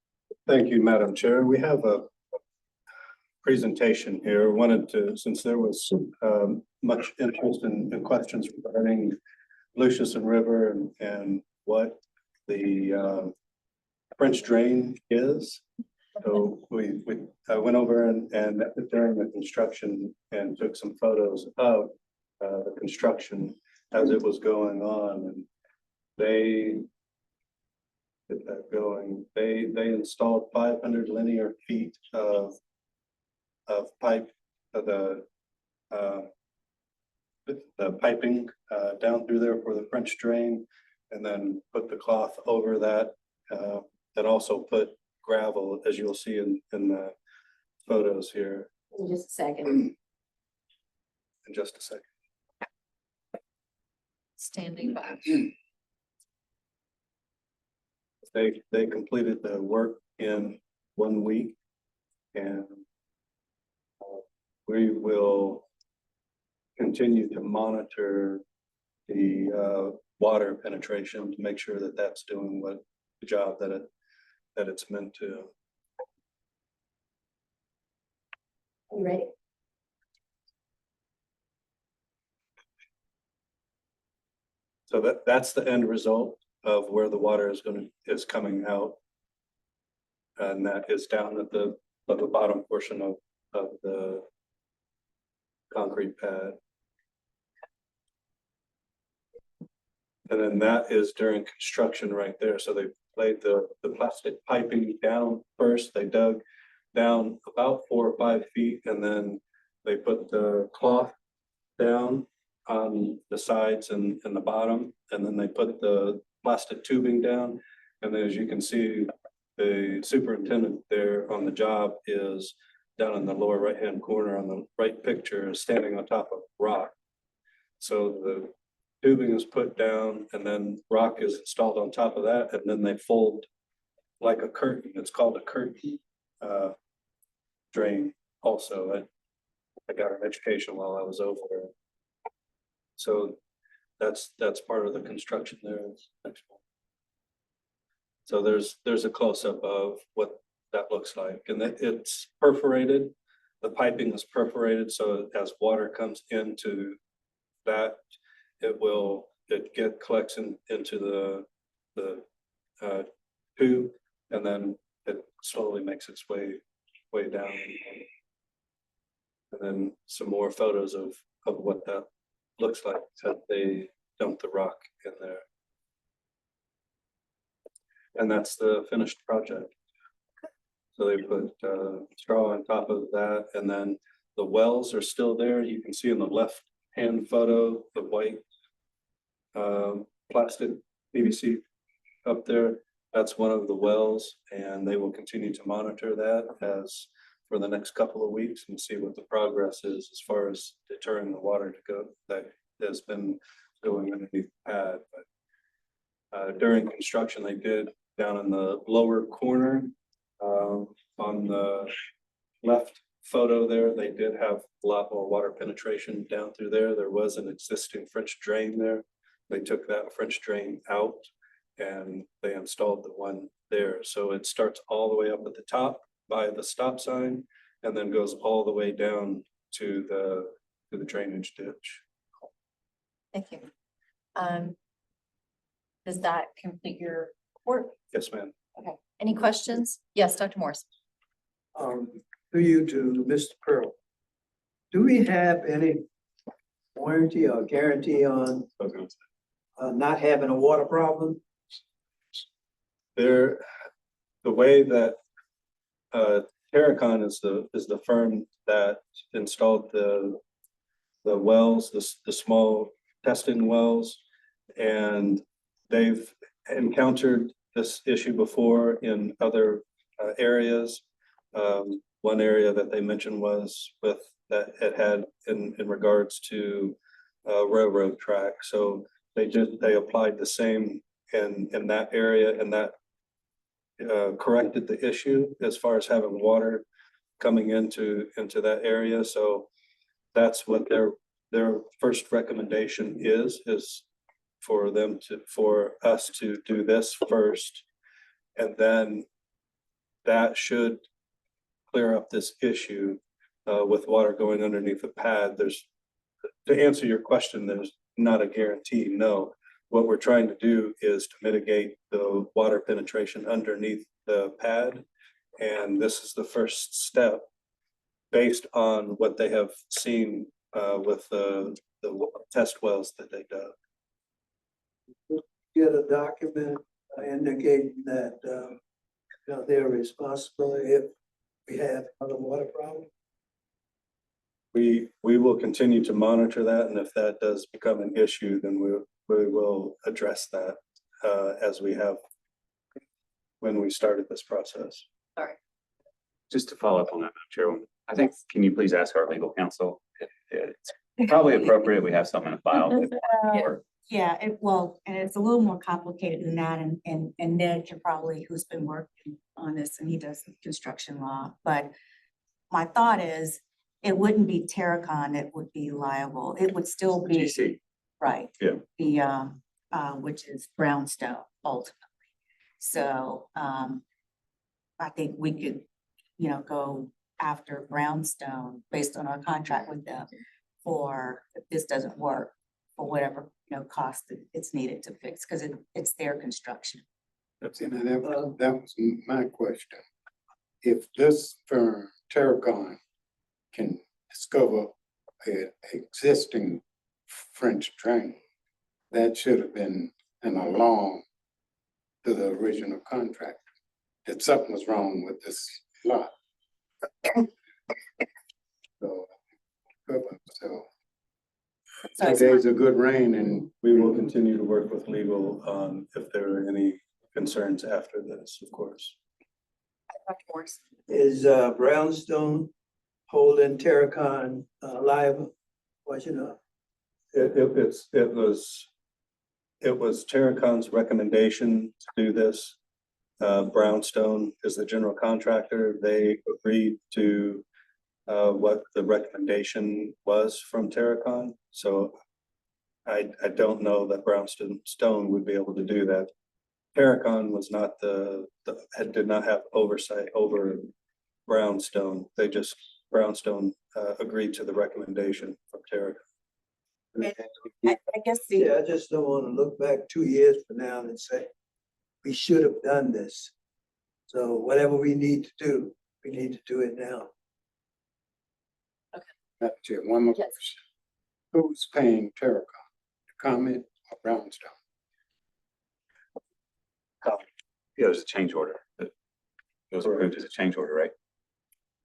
Thank you, Madam Chair. We have a presentation here. Wanted to, since there was much interest and questions regarding Lucius and River and what the French drain is. So we went over and during the construction and took some photos of the construction as it was going on, and they get that going. They installed 500 linear feet of pipe, the piping down through there for the French drain, and then put the cloth over that. That also put gravel, as you'll see in the photos here. In just a second. In just a second. Standing by. They completed the work in 1 week, and we will continue to monitor the water penetration to make sure that that's doing the job that it's meant to. Are you ready? So that's the end result of where the water is coming out, and that is down at the bottom portion of the concrete pad. And then that is during construction right there. So they laid the plastic piping down first. They dug down about 4 or 5 feet, and then they put the cloth down on the sides and the bottom, and then they put the plastic tubing down. And then, as you can see, the superintendent there on the job is down in the lower right-hand corner on the right picture, standing on top of rock. So the tubing is put down, and then rock is installed on top of that, and then they fold like a curtain. It's called a curtain drain. Also, I got an education while I was over there. So that's part of the construction there. Next one. So there's a close-up of what that looks like, and it's perforated. The piping is perforated, so as water comes into that, it collects into the tube, and then it slowly makes its way down. And then some more photos of what that looks like as they dump the rock in there. And that's the finished project. So they put straw on top of that, and then the wells are still there. You can see in the left hand photo the white plastic PVC up there. That's one of the wells, and they will continue to monitor that as for the next couple of weeks and see what the progress is as far as deterring the water to go that has been going underneath the pad. But during construction, they did down in the lower corner on the left photo there, they did have a lot more water penetration down through there. There was an existing French drain there. They took that French drain out and they installed the one there. So it starts all the way up at the top by the stop sign and then goes all the way down to the drainage ditch. Thank you. Does that complete your report? Yes, ma'am. Okay. Any questions? Yes, Dr. Morris. To you, to Mr. Pearl. Do we have any warranty or guarantee on not having a water problem? The way that Terracon is the firm that installed the wells, the small testing wells, and they've encountered this issue before in other areas. One area that they mentioned was with that it had in regards to railroad track. So they applied the same in that area, and that corrected the issue as far as having water coming into that area. So that's what their first recommendation is for us to do this first, and then that should clear up this issue with water going underneath the pad. To answer your question, there's not a guarantee, no. What we're trying to do is to mitigate the water penetration underneath the pad. And this is the first step based on what they have seen with the test wells that they dug. Get a document indicating that they're responsible if we have other water problems? We will continue to monitor that, and if that does become an issue, then we will address that as we have when we started this process. All right. Just to follow up on that, Madam Chairwoman, I think, can you please ask our legal counsel? It's probably appropriate we have something in file. Yeah, and it's a little more complicated than that, and Ned can probably, who's been working on this, and he does construction law, but my thought is, it wouldn't be Terracon that would be liable, it would still be. GC. Right. Yeah. The, which is Brownstone ultimately. So, I think we could, go after Brownstone based on our contract with them for, if this doesn't work, for whatever, cost it's needed to fix, because it's their construction. That was my question. If this firm, Terracon, can discover an existing French drain, that should have been an alarm to the original contractor that something was wrong with this lot. So 2 days of good rain, and we will continue to work with legal on if there are any concerns after this, of course. Dr. Morris. Is Brownstone holding Terracon liable? What you know? It was Terracon's recommendation to do this. Brownstone is the general contractor. They agreed to what the recommendation was from Terracon. So I don't know that Brownstone would be able to do that. Terracon was not did not have oversight over Brownstone. Brownstone agreed to the recommendation from Terracon. I guess I just don't want to look back 2 years from now and say, we should have done this. So whatever we need to do, we need to do it now. Madam one more question. Who's paying Terracon? COMET or Brownstone? Yeah, there's a change order. It was approved as a change order, right?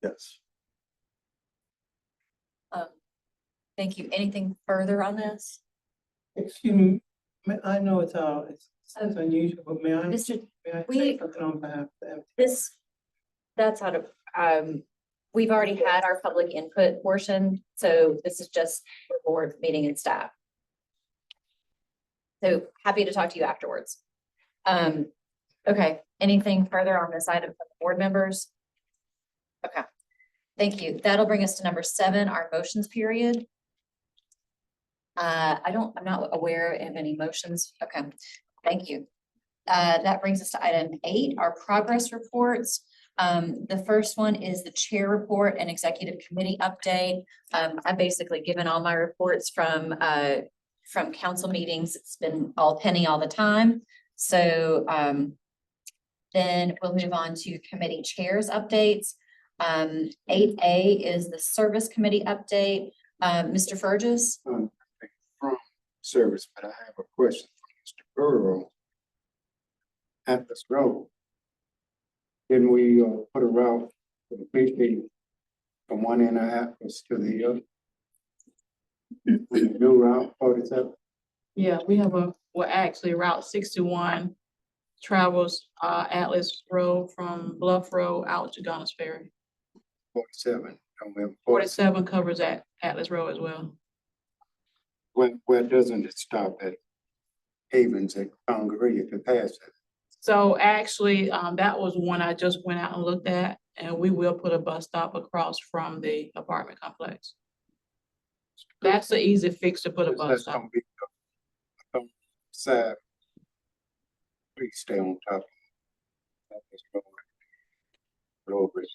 Yes. Thank you. Anything further on this? Excuse me, I know it's unusual, but may I Mr. say something on behalf of them? That's out of, we've already had our public input portion, so this is just for board meeting and staff. So happy to talk to you afterwards. Okay, anything further on this item from the board members? Okay, Thank you. That'll bring us to number 7, our motions period. I'm not aware of any motions. Okay, thank you. That brings us to item 8, our progress reports. The first one is the chair report and executive committee update. I've basically given all my reports from council meetings. It's been all penny all the time. So, then we'll move on to committee chairs updates. 8A is the service committee update. Mr. Fergus? From service, but I have a question for Mr. Burrow. Atlas Road. Can we put a route completely from one end of Atlas to the other? New route 47? Yeah, we have actually Route 61 travels Atlas Road from Bluff Road out to Gunners Ferry. 47. 47 covers Atlas Road as well. Where doesn't it stop at Havens at Congaree if it passes? So actually, that was one I just went out and looked at, and we will put a bus stop across from the apartment complex. That's the easy fix to put a bus stop. Side. Please stay on top of that. Over it.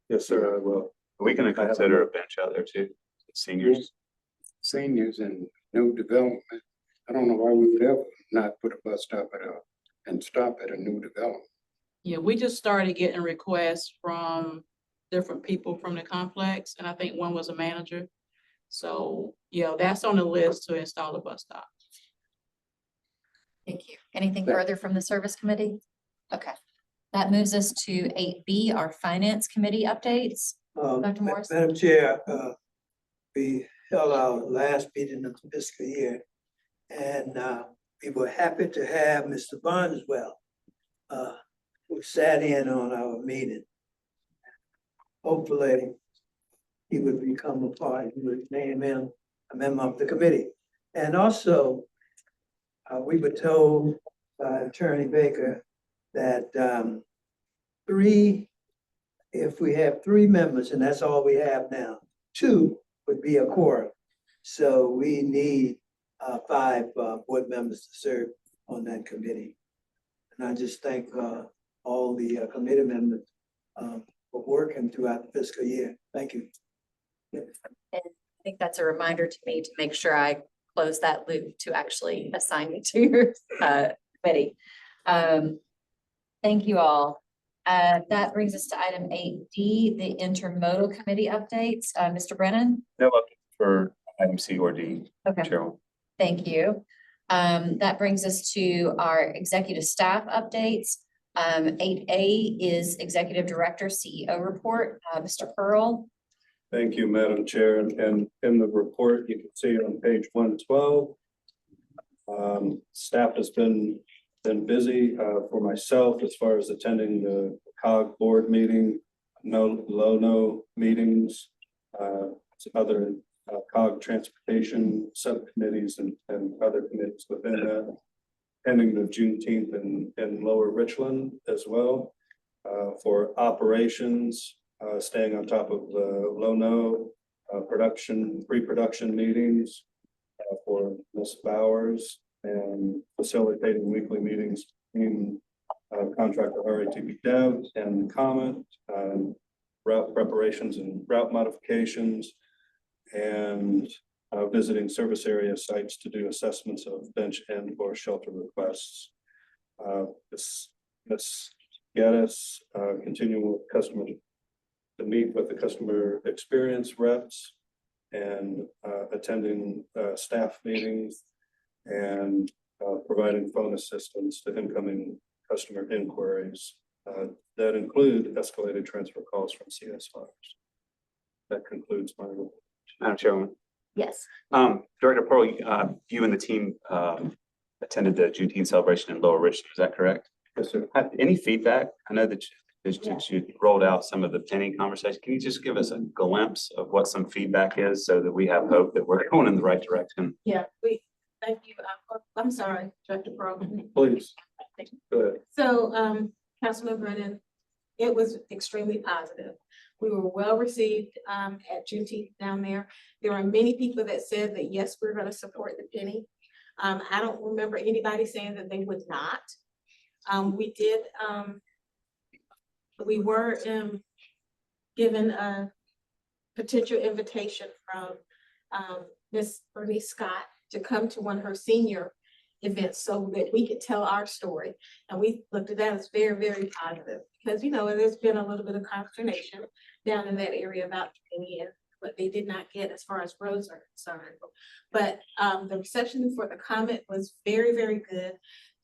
Yes, sir, I will. We can consider a bench out there too, seniors. Seniors and new development. I don't know why we would ever not put a bus stop and stop at a new development. Yeah, we just started getting requests from different people from the complex, and I think one was a manager. So, yeah, that's on the list to install a bus stop. Thank you. Anything further from the service committee? Okay. That moves us to 8B, our finance committee updates. Dr. Morris? Madam Chair, we held our last meeting of the fiscal year, and we were happy to have Mr. Barneswell, who sat in on our meeting. Hopefully, he would become a part, he would name him a member of the committee. And also, we were told by Attorney Baker that if we have 3 members, and that's all we have now, 2 would be a quorum. So we need 5 board members to serve on that committee. And I just thank all the committee members for working throughout the fiscal year. Thank you. And I think that's a reminder to me to make sure I close that loop to actually assign me to your committee. Thank you all. That brings us to item 8D, the intermodal committee updates. Mr. Brennan? No update for item C or D. Okay. Cheryl. Thank you. That brings us to our executive staff updates. 8A is Executive Director CEO report. Mr. Pearl? Thank you, Madam Chair. And in the report, you can see on page 112, staff has been busy for myself as far as attending the COG board meeting, LONO meetings, some other COG transportation subcommittees and other committees within that. Ending the Juneteenth in Lower Richland as well. For operations, staying on top of the LONO pre-production meetings for Ms. Bowers and facilitating weekly meetings in contractor RATP Dev and COMET, route preparations and route modifications, and visiting service area sites to do assessments of bench and or shelter requests. Ms. Geddes, continuing with customer to meet with the customer experience reps and attending staff meetings and providing phone assistance to incoming customer inquiries that include escalated transfer calls from CSRs. That concludes my report. Madam Chairman. Yes. Director Pearl, you and the team attended the Juneteenth celebration in Lower Richland. Is that correct? Yes, sir. Any feedback? I know that you rolled out some of the penny conversation. Can you just give us a glimpse of what some feedback is so that we have hope that we're going in the right direction? Yeah, thank you. I'm sorry, Director Pearl. Please. Go ahead. So, Councilman Brennan, it was extremely positive. We were well received at Juneteenth down there. There were many people that said that, yes, we're gonna support the penny. I don't remember anybody saying that they would not. We were given a potential invitation from Miss Bernice Scott to come to one of her senior events so that we could tell our story. And we looked at that as very, very positive because, you know, there's been a little bit of consternation down in that area about penny and what they did not get as far as roads are concerned. But the reception for the COMET was very, very good.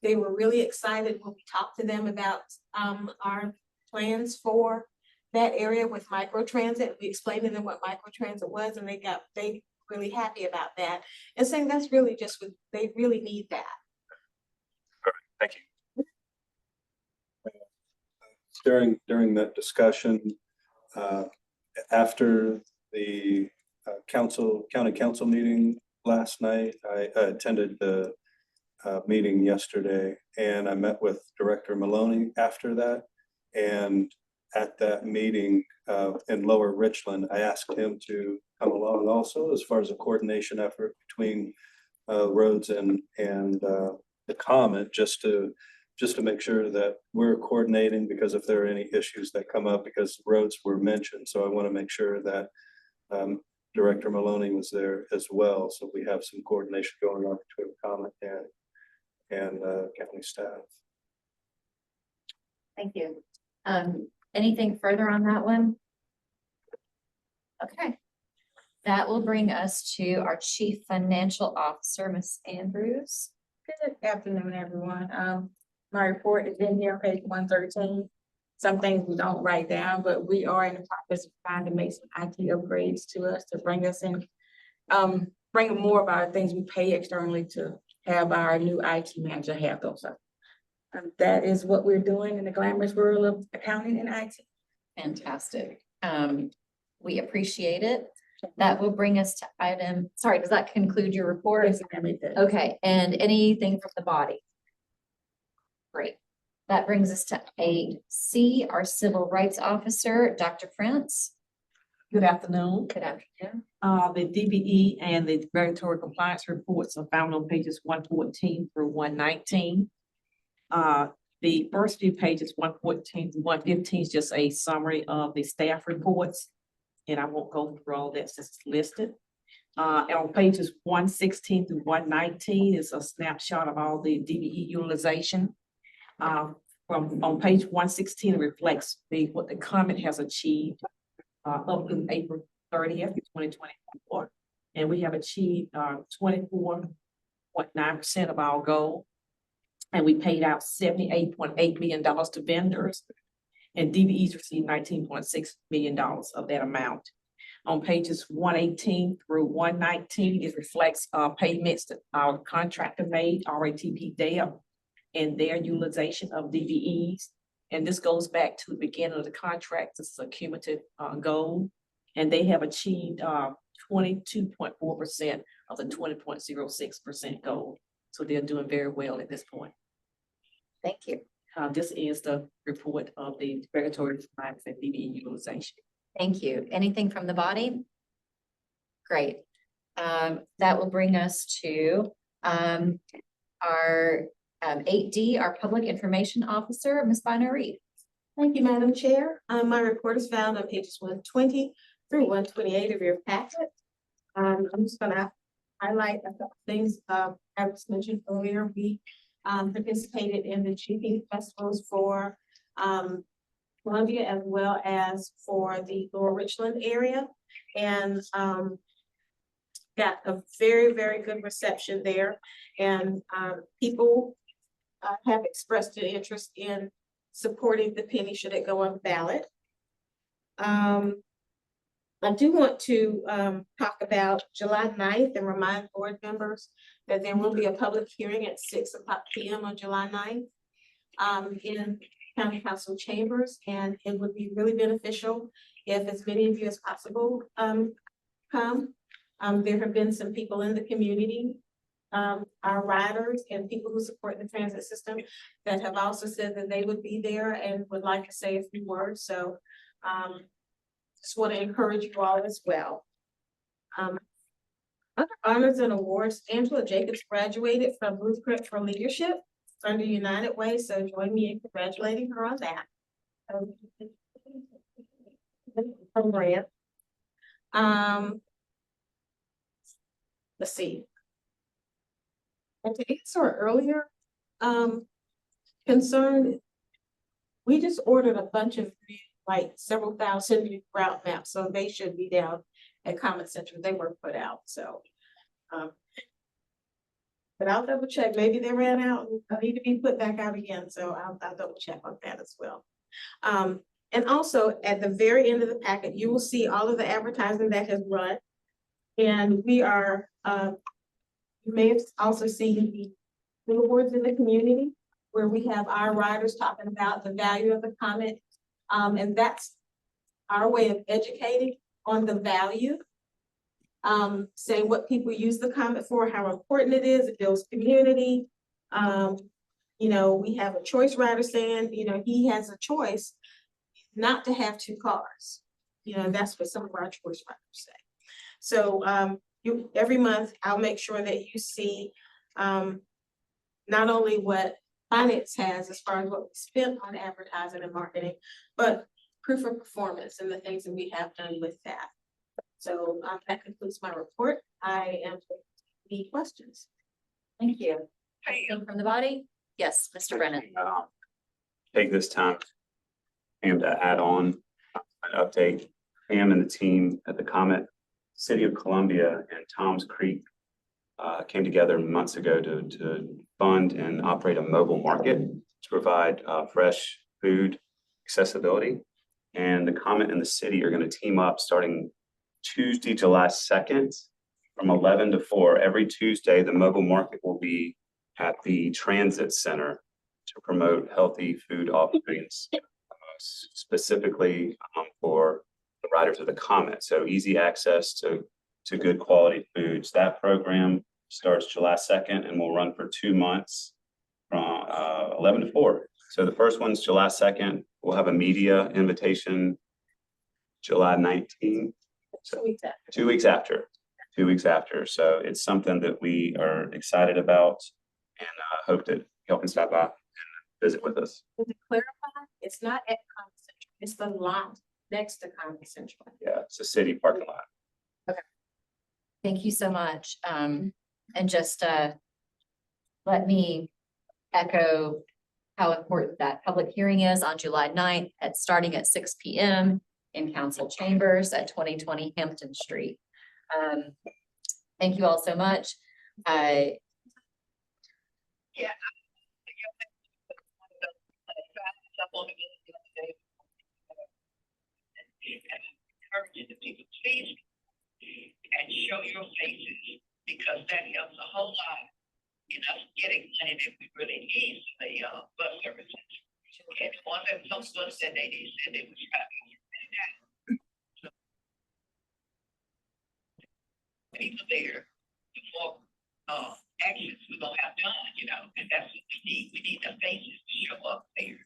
They were really excited when we talked to them about our plans for that area with microtransit. We explained to them what microtransit was, and they really happy about that and saying that's really just what they really need that. Thank you. During that discussion, after the county council meeting last night, I attended the meeting yesterday, and I met with Director Maloney after that. And at that meeting in Lower Richland, I asked him to come along also as far as a coordination effort between roads and the COMET, just to make sure that we're coordinating, because if there are any issues that come up, because roads were mentioned. So I want to make sure that Director Maloney was there as well. So we have some coordination going on between COMET and county staff. Thank you. Anything further on that one? Okay. That will bring us to our Chief Financial Officer, Ms. Andrews. Good afternoon, everyone. My report is in here, page 113. Some things we don't write down, but we are in the process of trying to make some IT upgrades to us to bring us in, bring more of our things we pay externally to have our new IT manager have those up. That is what we're doing in the glamorous world of accounting and IT. Fantastic. We appreciate it. That will bring us to item, sorry, does that conclude your report? Yes, ma'am, it does. Okay, and anything from the body? Great. That brings us to 8C, our Civil Rights Officer, Dr. Prince. Good afternoon. Good afternoon. The DBE and the regulatory compliance reports are found on pages 114 through 119. The first few pages, 114 to 115, is just a summary of the staff reports, and I won't go through all that since it's listed. And on pages 116 through 119 is a snapshot of all the DBE utilization. On page 116, it reflects what the COMET has achieved up through April 30th, 2024. And we have achieved 24.9% of our goal. And we paid out $78.8 million to vendors. And DBEs received $19.6 million of that amount. On pages 118 through 119, it reflects payments that our contractor made, RATP Deb, and their utilization of DBEs. And this goes back to the beginning of the contract. This is a cumulative goal. And they have achieved 22.4% of the 20.06% goal. So they're doing very well at this point. Thank you. This is the report of the regulatory compliance and DBE utilization. Thank you. Anything from the body? Great. That will bring us to our 8D, our Public Information Officer, Ms. Bynum Reed. Thank you, Madam Chair. My report is found on pages 120 through 128 of your packet. I'm just gonna highlight a couple things. As mentioned earlier, we participated in the Juneteenth festivals for Columbia as well as for the Lower Richland area, and got a very, very good reception there. And people have expressed an interest in supporting the penny should it go on the ballot. I do want to talk about July 9th and remind board members that there will be a public hearing at 6 p.m. on July 9th in County Council chambers, and it would be really beneficial if as many of you as possible come. There have been some people in the community, our riders and people who support the transit system, that have also said that they would be there and would like to say a few words. So just want to encourage you all as well. Other honors and awards, Angela Jacobs graduated from Blueprint for Leadership under United Way, so join me in congratulating her on that. Program. Let's see. And to answer an earlier concern, we just ordered a bunch of like several thousand new route maps, so they should be down at COMET Center. They were put out, so. But I'll double check. Maybe they ran out and need to be put back out again, so I'll double check on that as well. And also at the very end of the packet, you will see all of the advertising that has run. And we are, you may have also seen the billboards in the community where we have our riders talking about the value of the COMET. And that's our way of educating on the value. Saying what people use the COMET for, how important it is, it builds community. You know, we have a choice rider saying, you know, he has a choice not to have two cars. You know, that's what some of our choice riders say. So every month I'll make sure that you see not only what finance has as far as what we spent on advertising and marketing, but proof of performance and the things that we have done with that. So that concludes my report. I am any questions. Thank you. Anything from the body? Yes, Mr. Brennan. Take this time and to add on an update. Pam and the team at the COMET, City of Columbia and Tom's Creek came together months ago to fund and operate a mobile market to provide fresh food accessibility. And the COMET and the city are going to team up starting Tuesday, July 2nd from 11 to 4. Every Tuesday, the mobile market will be at the transit center to promote healthy food offerings, specifically for the riders of the COMET. So easy access to good quality foods. That program starts July 2nd and will run for 2 months from 11 to 4. So the first one's July 2nd. We'll have a media invitation July 19th. So 2 weeks after. 2 weeks after. So it's something that we are excited about and hope that y'all can stop by and visit with us. To clarify, it's not at COMET Central, it's the lot next to COMET Central. Yeah, it's a city parking lot. Okay. Thank you so much. And just let me echo how important that public hearing is on July 9th starting at 6 p.m. in council chambers at 2020 Hampton Street. Thank you all so much. And show your faces, because that helps a whole lot in us getting money that we really need for the bus services. And the ones that some bus said they said they was trying to people there before actions we're gonna have done, you know, and that's what we need. We need the faces to show up there.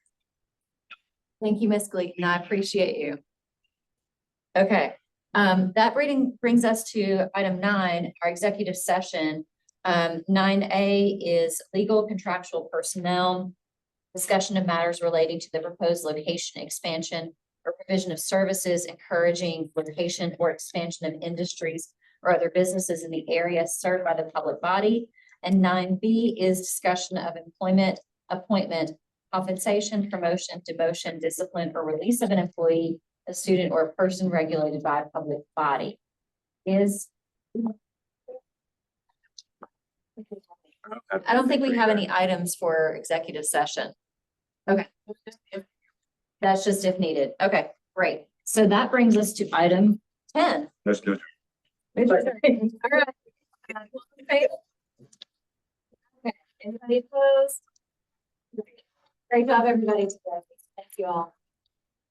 Thank you, Ms. Gleason. I appreciate you. Okay. That brings us to item 9, our executive session. 9A is legal contractual personnel, discussion of matters relating to the proposed location expansion or provision of services, encouraging location or expansion of industries or other businesses in the area served by the public body. And 9B is discussion of employment, appointment, compensation, promotion, demotion, discipline, or release of an employee, a student, or a person regulated by a public body. I don't think we have any items for executive session. Okay. That's just if needed. Okay, great. So that brings us to item 10. Let's do it. All right. Okay. Anybody opposed? Great job, everybody, today. Thank you all.